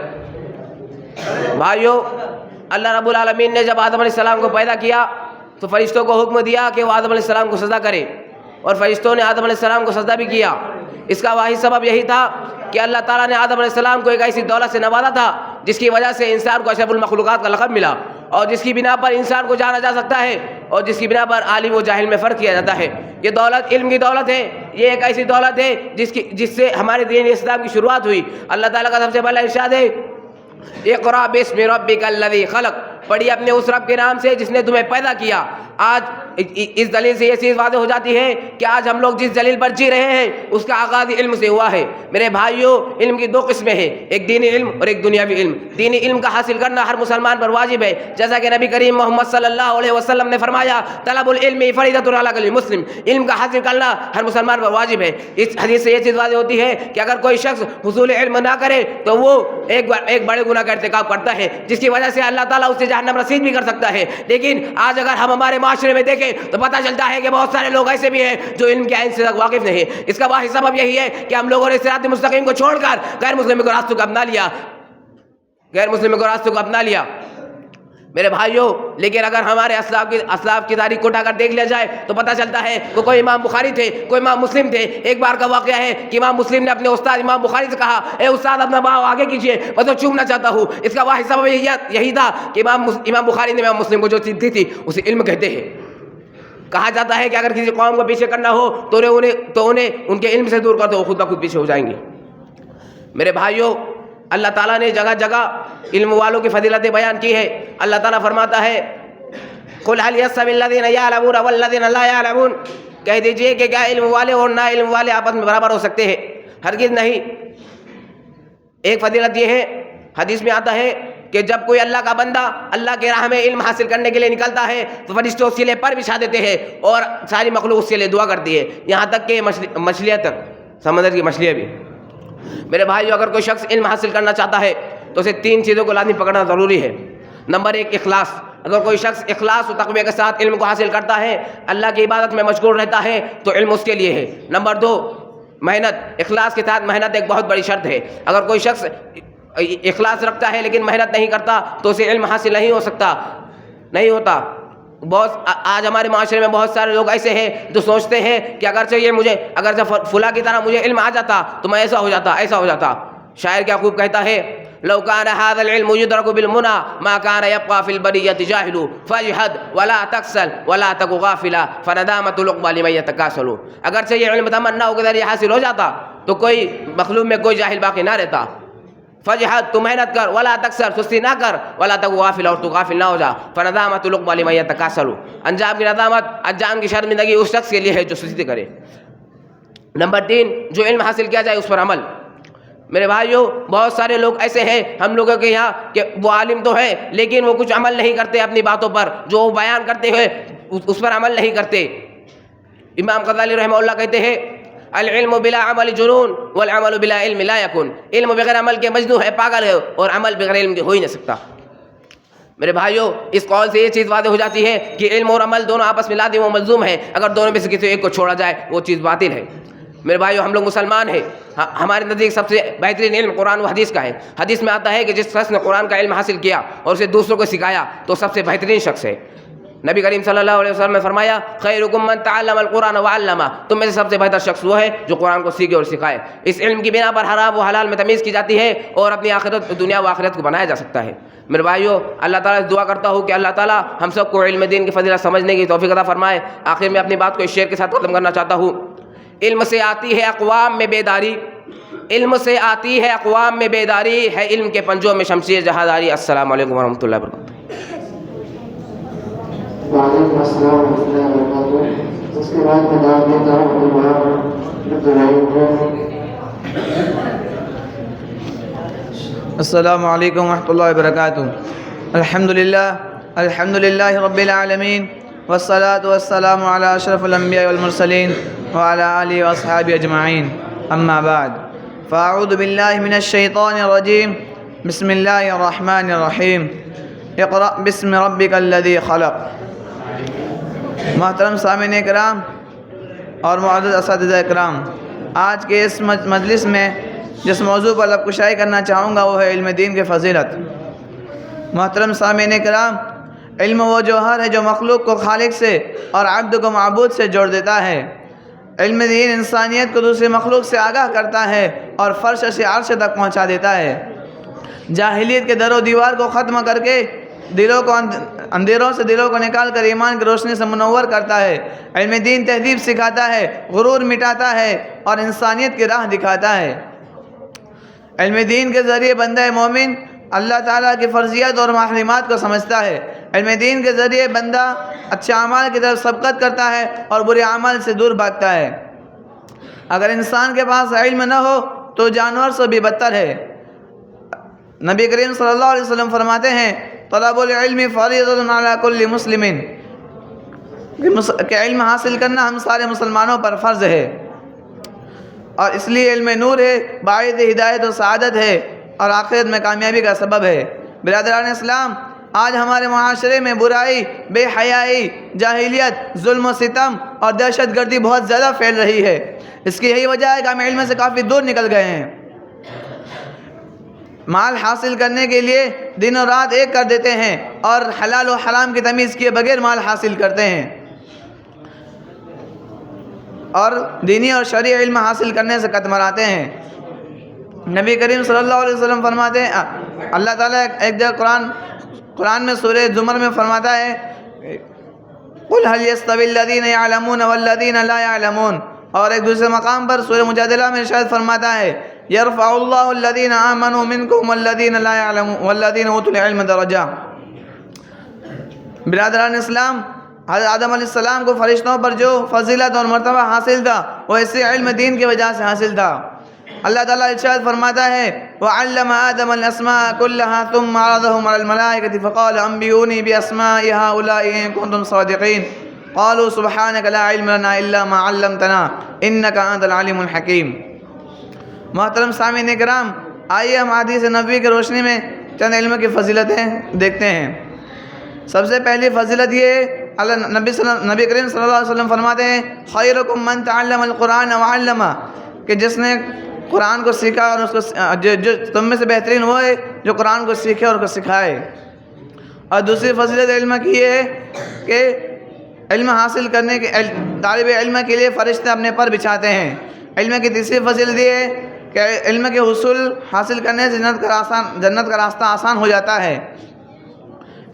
بھائیو، اللہ رب العالمین نے جب آدم علیہ السلام کو پیدا کیا تو فرشتوں کو حکم دیا کہ وہ آدم علیہ السلام کو سجدہ کرے، اور فرشتوں نے آدم علیہ السلام کو سجدہ بھی کیا۔ اس کا واحد سبب یہی تھا کہ اللہ تعالیٰ نے آدم علیہ السلام کو ایک ایسی دولت سے نوازا تھا جس کی وجہ سے انسان کو اشرف المخلوقات کا لقب ملا، اور جس کی بنا پر انسان کو جانا جا سکتا ہے، اور جس کی بنا پر عالم و جاہل میں فرق کیا جاتا ہے۔ یہ دولت علم کی دولت ہے، یہ ایک ایسی دولت ہے جس سے ہمارے دین اسلام کی شروعات ہوئی۔ اللہ تعالیٰ کا سب سے پہلا ارشاد ہے، اقرأ باسم ربک الذی خلق، پڑھیے اپنے اس رب کے نام سے جس نے تمہیں پیدا کیا۔ آج اس دلیل سے یہ چیز واضح ہو جاتی ہے کہ آج ہم لوگ جس دلیل پر جی رہے ہیں اس کا آغاز علم سے ہوا ہے۔ میرے بھائیوں، علم کی دو قسمیں ہیں، ایک دینی علم اور ایک دنیاوی علم۔ دینی علم کا حاصل کرنا ہر مسلمان پر واجب ہے، جیسا کہ نبی کریم محمد صلی اللہ علیہ وسلم نے فرمایا، طلب العلم فریضۃ علی کل مسلم، علم کا حاصل کرنا ہر مسلمان پر واجب ہے۔ اس حدیث سے یہ چیز واضح ہوتی ہے کہ اگر کوئی شخص حصول علم نہ کرے تو وہ ایک بڑے گناہ کا ارتکاب کرتا ہے، جس کی وجہ سے اللہ تعالیٰ اسے جہنم رسید بھی کر سکتا ہے۔ لیکن آج اگر ہم ہمارے معاشرے میں دیکھیں تو پتہ چلتا ہے کہ بہت سارے لوگ ایسے بھی ہیں جو علم کے آئین سے تک واقف نہیں۔ اس کا واحد سبب یہی ہے کہ ہم لوگوں نے صراط مستقیم کو چھوڑ کر غیر مسلم کو راستوں کو اپنا لیا، میرے بھائیوں۔ لیکن اگر ہمارے اسلاف کی تاریخ کو اٹھا کر دیکھ لیا جائے تو پتہ چلتا ہے کہ کوئی امام بخاری تھے، کوئی امام مسلم تھے۔ ایک بار کا واقعہ ہے کہ امام مسلم نے اپنے استاد امام بخاری سے کہا، اے استاد اپنا باؤ آگے کیجیے، میں تو چومنا چاہتا ہوں۔ اس کا واحد سبب یہی تھا کہ امام بخاری نے امام مسلم کو جو چیز دی تھی اسے علم کہتے ہیں۔ کہا جاتا ہے کہ اگر کسی قوم کو پیچھے کرنا ہو تو انہیں ان کے علم سے دور کر دو، وہ خود بخود پیچھے ہو جائیں گے۔ میرے بھائیوں، اللہ تعالیٰ نے جگہ جگہ علم والوں کی فضیلتیں بیان کی ہے۔ اللہ تعالیٰ فرماتا ہے، قل هل يستوي الذين يعلمون والذين لا يعلمون، کہہ دیجئے کہ کیا علم والے اور نا علم والے آپس میں برابر ہو سکتے ہیں؟ ہرگز نہیں۔ ایک فضیلت یہ ہے، حدیث میں آتا ہے کہ جب کوئی اللہ کا بندہ اللہ کے راہ میں علم حاصل کرنے کے لیے نکلتا ہے تو فرشتے اس کے لیے پر بچھا دیتے ہیں اور ساری مخلوق اس کے لیے دعا کرتی ہے، یہاں تک کہ مچھلیاں تک، سمندر کی مچھلیاں بھی۔ میرے بھائیو، اگر کوئی شخص علم حاصل کرنا چاہتا ہے تو اسے تین چیزوں کو لازمی پکڑنا ضروری ہے۔ نمبر ایک، اخلاص۔ اگر کوئی شخص اخلاص و تقوی کے ساتھ علم کو حاصل کرتا ہے، اللہ کی عبادت میں مشغول رہتا ہے، تو علم اس کے لیے ہے۔ نمبر دو، محنت۔ اخلاص کے ساتھ محنت ایک بہت بڑی شرط ہے۔ اگر کوئی شخص اخلاص رکھتا ہے لیکن محنت نہیں کرتا تو اسے علم حاصل نہیں ہوتا۔ آج ہمارے معاشرے میں بہت سارے لوگ ایسے ہیں جو سوچتے ہیں کہ اگر فلاں کی طرح مجھے علم آ جاتا تو میں ایسا ہو جاتا۔ شاعر کیا خوب کہتا ہے، لو كان هذا العلم يدرك بالمنى ما كان يبقى في البرية جاهل فاجحد ولا تكسل ولا تك غافلا فندامة العقبى لمن يتكاسل۔ اگرچہ یہ علم تمنا کے ذریعے حاصل ہو جاتا تو کوئی مخلوق میں کوئی جاہل باقی نہ رہتا۔ فجحد، تو محنت کر، ولا تکسر، سستی نہ کر، ولا تک غافل، اور تو غافل نہ ہو جا۔ فندامۃ العقبیٰ لمن یتکاسل، انجام کی ندامت، انجام کی شرمندگی اس شخص کے لیے ہے جو سستی کرے۔ نمبر تین، جو علم حاصل کیا جائے اس پر عمل۔ میرے بھائیوں بہت سارے لوگ ایسے ہیں ہم لوگوں کے یہاں کہ وہ عالم تو ہیں لیکن وہ کچھ عمل نہیں کرتے اپنی باتوں پر، جو وہ بیان کرتے ہیں اس پر عمل نہیں کرتے۔ امام غزالی رحمہ اللہ کہتے ہیں العلم بلا عمل جنون والعمل بلا علم لا یکن، علم بغیر عمل کے مجنون ہے، پاگل ہے، اور عمل بغیر علم کے ہو ہی نہیں سکتا۔ میرے بھائیوں اس قول سے یہ چیز واضح ہو جاتی ہے کہ علم اور عمل دونوں آپس میں لازم و ملزوم ہے، اگر دونوں میں سے کسی ایک کو چھوڑا جائے وہ چیز باطل ہے۔ میرے بھائیوں ہم لوگ مسلمان ہیں، ہمارے نزدیک سب سے بہترین علم قرآن و حدیث کا ہے۔ حدیث میں آتا ہے کہ جس شخص نے قرآن کا علم حاصل کیا اور اسے دوسروں کو سکھایا تو سب سے بہترین شخص ہے۔ نبی کریم صلی اللہ علیہ وسلم نے فرمایا خیرکم من تعلم القرآن وعلمہ، تم میں سے سب سے بہتر شخص وہ ہے جو قرآن کو سیکھے اور سکھائے۔ اس علم کی بنا پر حرام و حلال میں تمیز کی جاتی ہے اور اپنی آخرت دنیا و آخرت کو بنایا جا سکتا ہے۔ میرے بھائیوں اللہ تعالیٰ سے دعا کرتا ہوں کہ اللہ تعالیٰ ہم سب کو علم دین کی فضیلت سمجھنے کی توفیق عطا فرمائے۔ آخر میں اپنی بات کو اس شعر کے ساتھ ختم کرنا چاہتا ہوں۔ علم سے آتی ہے اقوام میں بیداری، علم سے آتی ہے اقوام میں بیداری، ہے علم کے پنجوں میں شمشیر جہاداری۔ السلام علیکم ورحمۃ اللہ وبرکاتہ۔
وعلیکم السلام ورحمۃ اللہ وبرکاتہ۔ اس کے بعد میں دعوت دیتا ہوں
السلام علیکم ورحمۃ اللہ وبرکاتہ۔ الحمد للہ رب العالمین والصلاة والسلام علی اشرف الانبیاء والمرسلین وعلی آلہ واصحابہ اجمعین، اما بعد فاعوذ باللہ من الشیطان الرجیم، بسم اللہ الرحمن الرحیم، اقرأ باسم ربک الذی خلق۔ محترم سامعین کرام اور معزز اساتذہ کرام، آج کے اس مجلس میں جس موضوع پر لب کشائی کرنا چاہوں گا وہ ہے علم دین کی فضیلت۔ محترم سامعین کرام، علم وہ جوہر ہے جو مخلوق کو خالق سے اور عبد کو معبود سے جوڑ دیتا ہے۔ علم دین انسانیت کو دوسری مخلوق سے آگاہ کرتا ہے اور فرش سے عرش تک پہنچا دیتا ہے۔ جاہلیت کے در و دیوار کو ختم کر کے اندھیروں سے دلوں کو نکال کر ایمان کی روشنی سے منور کرتا ہے۔ علم دین تہذیب سکھاتا ہے، غرور مٹاتا ہے اور انسانیت کی راہ دکھاتا ہے۔ علم دین کے ذریعے بندہ مومن اللہ تعالیٰ کی فرضیات اور محرمات کو سمجھتا ہے۔ علم دین کے ذریعے بندہ اچھے اعمال کی طرف سبقت کرتا ہے اور برے اعمال سے دور بھاگتا ہے۔ اگر انسان کے پاس علم نہ ہو تو جانور سے بھی بدتر ہے۔ نبی کریم صلی اللہ علیہ وسلم فرماتے ہیں طلب العلم فریضۃ علی کل مسلم، کہ علم حاصل کرنا ہم سارے مسلمانوں پر فرض ہے، اور اس لیے علم نور ہے، باعث ہدایت و سعادت ہے اور آخرت میں کامیابی کا سبب ہے۔ برادران اسلام، آج ہمارے معاشرے میں برائی، بے حیائی، جاہلیت، ظلم و ستم اور دہشت گردی بہت زیادہ پھیل رہی ہے۔ اس کی یہی وجہ ہے کہ ہم علم سے کافی دور نکل گئے ہیں۔ مال حاصل کرنے کے لیے دن و رات ایک کر دیتے ہیں اور حلال و حرام کی تمیز کیے بغیر مال حاصل کرتے ہیں، اور دینی اور شرعی علم حاصل کرنے سے کتمراتے ہیں۔ نبی کریم صلی اللہ علیہ وسلم فرماتے ہیں، اللہ تعالیٰ ایک جگہ قرآن میں سورہ زمر میں فرماتا ہے قُلْ هَلْ يَسْتَوِي الَّذِينَ يَعْلَمُونَ وَالَّذِينَ لَا يَعْلَمُونَ، اور ایک دوسرے مقام پر سورہ مجادلہ میں ارشاد فرماتا ہے يَرْفَعُ اللَّهُ الَّذِينَ آمَنُوا مِنْكُمْ وَالَّذِينَ لَا يَعْلَمُونَ وَالَّذِينَ أُوتُوا الْعِلْمَ دَرَجَاتٍ۔ برادران اسلام، حضرت آدم علیہ السلام کو فرشتوں پر جو فضیلت اور مرتبہ حاصل تھا وہ اسی علم دین کی وجہ سے حاصل تھا۔ اللہ تعالیٰ ارشاد فرماتا ہے وَعَلَّمَ آدَمَ الْأَسْمَاءَ كُلَّهَا ثُمَّ عَرَضَهُمْ عَلَى الْمَلَائِكَةِ فَقَالَ أَنبِئُونِي بِأَسْمَاءِ هَؤُلَاءِ إِن كُنتُمْ صَادِقِينَ قَالُوا سُبْحَانَكَ لَا عِلْمَ لَنَا إِلَّا مَا عَلَّمْتَنَا إِنَّكَ أَنتَ الْعَلِيمُ الْحَكِيمُ۔ محترم سامعین کرام، آئیے ہم حدیث نبوی کی روشنی میں چند علم کی فضیلتیں دیکھتے ہیں۔ سب سے پہلی فضیلت یہ ہے نبی کریم صلی اللہ علیہ وسلم فرماتے ہیں خیرکم من تعلم القرآن وعلمہ، کہ جس نے قرآن کو سیکھا اور اس کو جو تم میں سے بہترین وہ ہے جو قرآن کو سیکھے اور اس کو سکھائے۔ اور دوسری فضیلت علم کی یہ ہے کہ علم حاصل کرنے کے طالب علم کے لیے فرشتے اپنے پر بچھاتے ہیں۔ علم کی تیسری فضیلت یہ ہے کہ علم کے حصول حاصل کرنے سے جنت کا راستہ آسان ہو جاتا ہے۔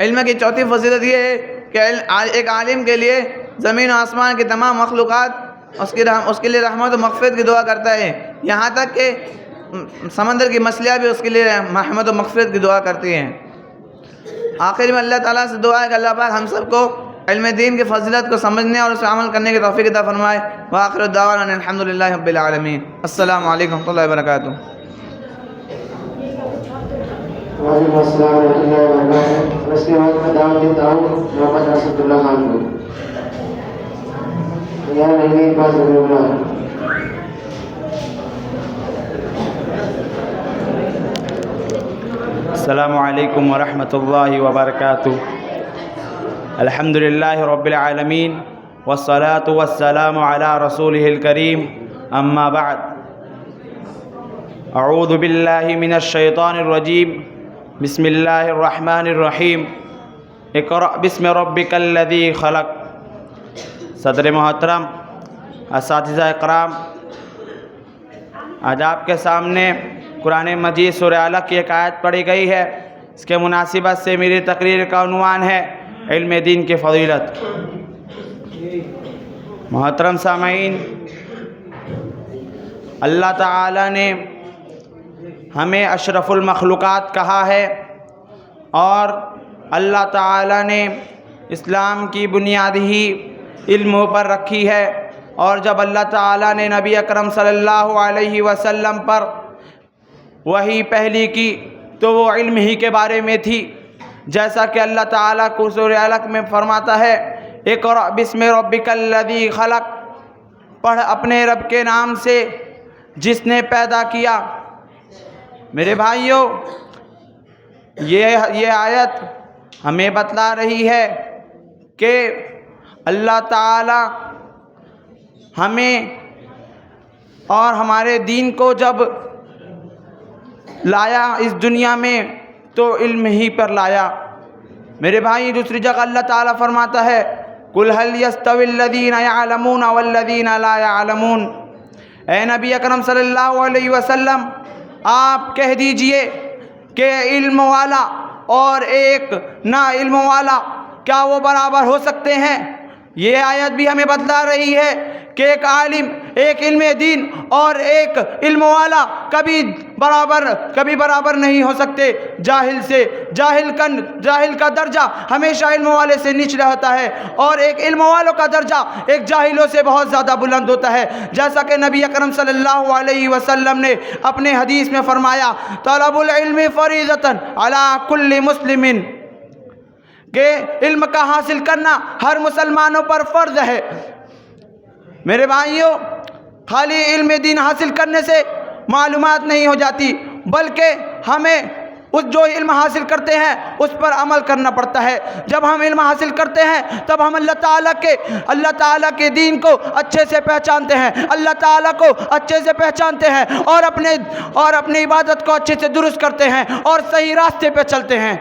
علم کی چوتھی فضیلت یہ ہے کہ ایک عالم کے لیے زمین و آسمان کی تمام مخلوقات اس کے لیے رحمت و مغفرت کی دعا کرتا ہے، یہاں تک کہ سمندر کی مچھلیاں بھی اس کے لیے رحمت و مغفرت کی دعا کرتی ہیں۔ آخر میں اللہ تعالیٰ سے دعا ہے کہ اللہ پاک ہم سب کو علم دین کی فضیلت کو سمجھنے اور اس پر عمل کرنے کی توفیق عطا فرمائے۔ وآخر دعوانا الحمد للہ رب العالمین۔ السلام علیکم ورحمۃ اللہ وبرکاتہ۔
وعلیکم السلام ورحمۃ اللہ وبرکاتہ. اس کے بعد میں دعوت دیتا ہوں محمد اسد اللہ خان کو. تیار رہیے ایک بار ضرور.
السلام علیکم ورحمۃ اللہ وبرکاتہ. الحمد للہ رب العالمین والصلاة والسلام علی رسولہ الکریم. اما بعد. اعوذ باللہ من الشیطان الرجیم. بسم اللہ الرحمن الرحیم. اقرأ بسم ربک الذی خلق. صدر محترم، اساتذہ اکرام، آج آپ کے سامنے قرآن مجید سورہ علق کی ایک آیت پڑھی گئی ہے. اس کے مناسبت سے میری تقریر کا عنوان ہے علم دین کی فضیلت. محترم سامعین، اللہ تعالی نے ہمیں اشرف المخلوقات کہا ہے اور اللہ تعالی نے اسلام کی بنیاد ہی علم پر رکھی ہے. اور جب اللہ تعالی نے نبی اکرم صلی اللہ علیہ وسلم پر وحی پہلی کی تو وہ علم ہی کے بارے میں تھی. جیسا کہ اللہ تعالیٰ کو سورہ علق میں فرماتا ہے اقرأ بسم ربک الذی خلق. پڑھ اپنے رب کے نام سے جس نے پیدا کیا. میرے بھائیوں، یہ آیت ہمیں بتلا رہی ہے کہ اللہ تعالیٰ ہمیں اور ہمارے دین کو جب لایا اس دنیا میں تو علم ہی پر لایا. میرے بھائی، دوسری جگہ اللہ تعالیٰ فرماتا ہے قُلْ هَلْ يَسْتَوِي الَّذِينَ يَعْلَمُونَ وَالَّذِينَ لَا يَعْلَمُونَ. اے نبی اکرم صلی اللہ علیہ وسلم، آپ کہہ دیجئے کہ علم والا اور ایک نا علم والا کیا وہ برابر ہو سکتے ہیں؟ یہ آیت بھی ہمیں بتلا رہی ہے کہ ایک عالم، ایک علم دین اور ایک علم والا کبھی برابر نہیں ہو سکتے. جاہل سے جاہل کا درجہ ہمیشہ علم والے سے نیچے ہوتا ہے اور ایک علم والوں کا درجہ ایک جاہلوں سے بہت زیادہ بلند ہوتا ہے. جیسا کہ نبی اکرم صلی اللہ علیہ وسلم نے اپنے حدیث میں فرمایا طلب العلم فریضۃ علی کل مسلم، کہ علم کا حاصل کرنا ہر مسلمانوں پر فرض ہے. میرے بھائیوں، خالی علم دین حاصل کرنے سے معلومات نہیں ہو جاتی، بلکہ ہمیں اس جو علم حاصل کرتے ہیں اس پر عمل کرنا پڑتا ہے. جب ہم علم حاصل کرتے ہیں تب ہم اللہ تعالیٰ کے دین کو اچھے سے پہچانتے ہیں، اللہ تعالیٰ کو اچھے سے پہچانتے ہیں اور اپنی عبادت کو اچھے سے درست کرتے ہیں اور صحیح راستے پہ چلتے ہیں.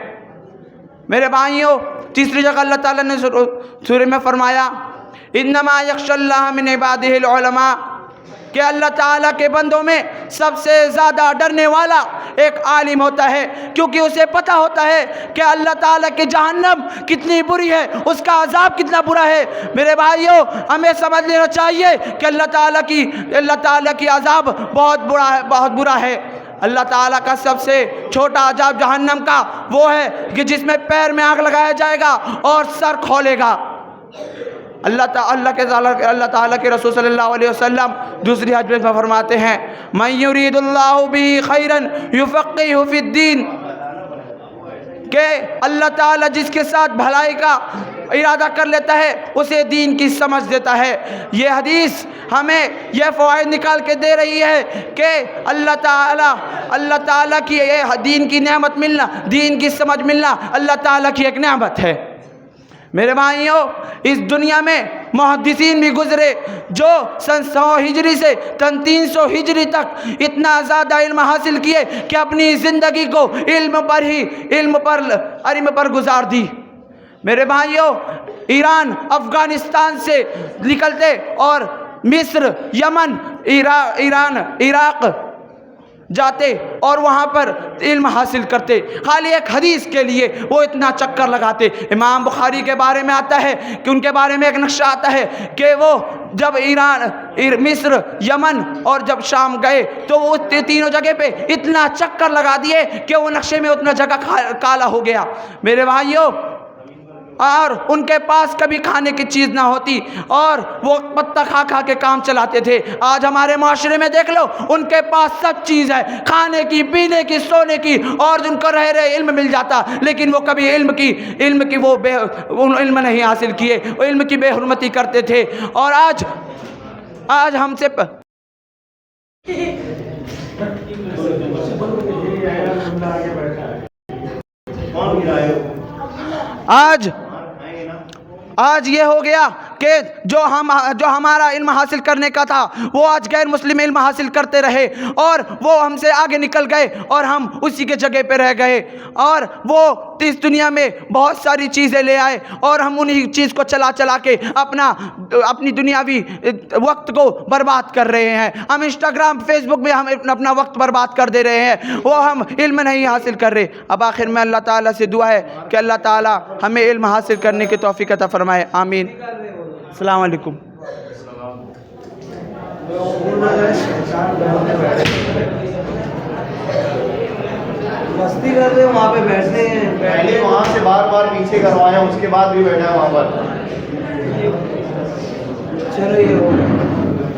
میرے بھائیوں، تیسری جگہ اللہ تعالیٰ نے سورہ میں فرمایا انما یخشی اللہ من عبادہ العلماء، کہ اللہ تعالیٰ کے بندوں میں سب سے زیادہ ڈرنے والا ایک عالم ہوتا ہے، کیونکہ اسے پتہ ہوتا ہے کہ اللہ تعالیٰ کی جہنم کتنی بری ہے، اس کا عذاب کتنا برا ہے. میرے بھائیوں، ہمیں سمجھ لینا چاہیے کہ اللہ تعالیٰ کی عذاب بہت برا ہے. اللہ تعالیٰ کا سب سے چھوٹا عذاب جہنم کا وہ ہے کہ جس میں پیر میں آگ لگایا جائے گا اور سر کھولے گا. اللہ تعالیٰ کے رسول صلی اللہ علیہ وسلم دوسری حدیث میں فرماتے ہیں من یرید اللہ بہ خیرا یفقہہ فی الدین، کہ اللہ تعالیٰ جس کے ساتھ بھلائی کا ارادہ کر لیتا ہے اسے دین کی سمجھ دیتا ہے. یہ حدیث ہمیں یہ فوائد نکال کے دے رہی ہے کہ اللہ تعالیٰ کی یہ دین کی نعمت ملنا، دین کی سمجھ ملنا اللہ تعالیٰ کی ایک نعمت ہے. میرے بھائیوں، اس دنیا میں محدثین بھی گزرے جو سن 100 ہجری سے 300 ہجری تک اتنا زیادہ علم حاصل کیے کہ اپنی زندگی کو علم پر گزار دی. میرے بھائیوں، ایران افغانستان سے نکلتے اور مصر، یمن، عراق جاتے اور وہاں پر علم حاصل کرتے. خالی ایک حدیث کے لیے وہ اتنا چکر لگاتے. امام بخاری کے بارے میں آتا ہے کہ ان کے بارے میں ایک نقشہ آتا ہے کہ وہ جب مصر، یمن اور جب شام گئے تو وہ تینوں جگہ پہ اتنا چکر لگا دیے کہ وہ نقشے میں اتنا جگہ کالا ہو گیا. میرے بھائیوں، اور ان کے پاس کبھی کھانے کی چیز نہ ہوتی اور وہ پتہ کھا کھا کے کام چلاتے تھے. آج ہمارے معاشرے میں دیکھ لو, ان کے پاس سب چیز ہے, کھانے کی, پینے کی, سونے کی, اور ان کو رہ رہے علم مل جاتا, لیکن وہ کبھی علم کی وہ علم نہیں حاصل کیے, وہ علم کی بے حرمتی کرتے تھے. اور آج ہم سے آج یہ ہو گیا کہ جو ہمارا علم حاصل کرنے کا تھا وہ آج غیر مسلم علم حاصل کرتے رہے, اور وہ ہم سے آگے نکل گئے اور ہم اسی کے جگہ پہ رہ گئے, اور وہ اس دنیا میں بہت ساری چیزیں لے آئے اور ہم انہی چیز کو چلا کے اپنی دنیاوی وقت کو برباد کر رہے ہیں. ہم انسٹاگرام, فیس بک میں ہم اپنا وقت برباد کر دے رہے ہیں, وہ ہم علم نہیں حاصل کر رہے. اب آخر میں اللہ تعالیٰ سے دعا ہے کہ اللہ تعالیٰ ہمیں علم حاصل کرنے کی توفیق عطا فرمائے. آمین. السلام علیکم.
مستی کر رہے وہاں پہ بیٹھتے ہیں,
پہلے وہاں سے بار پیچھے کروایا, اس کے بعد بھی بیٹھا ہے وہاں پر.
چلو یہ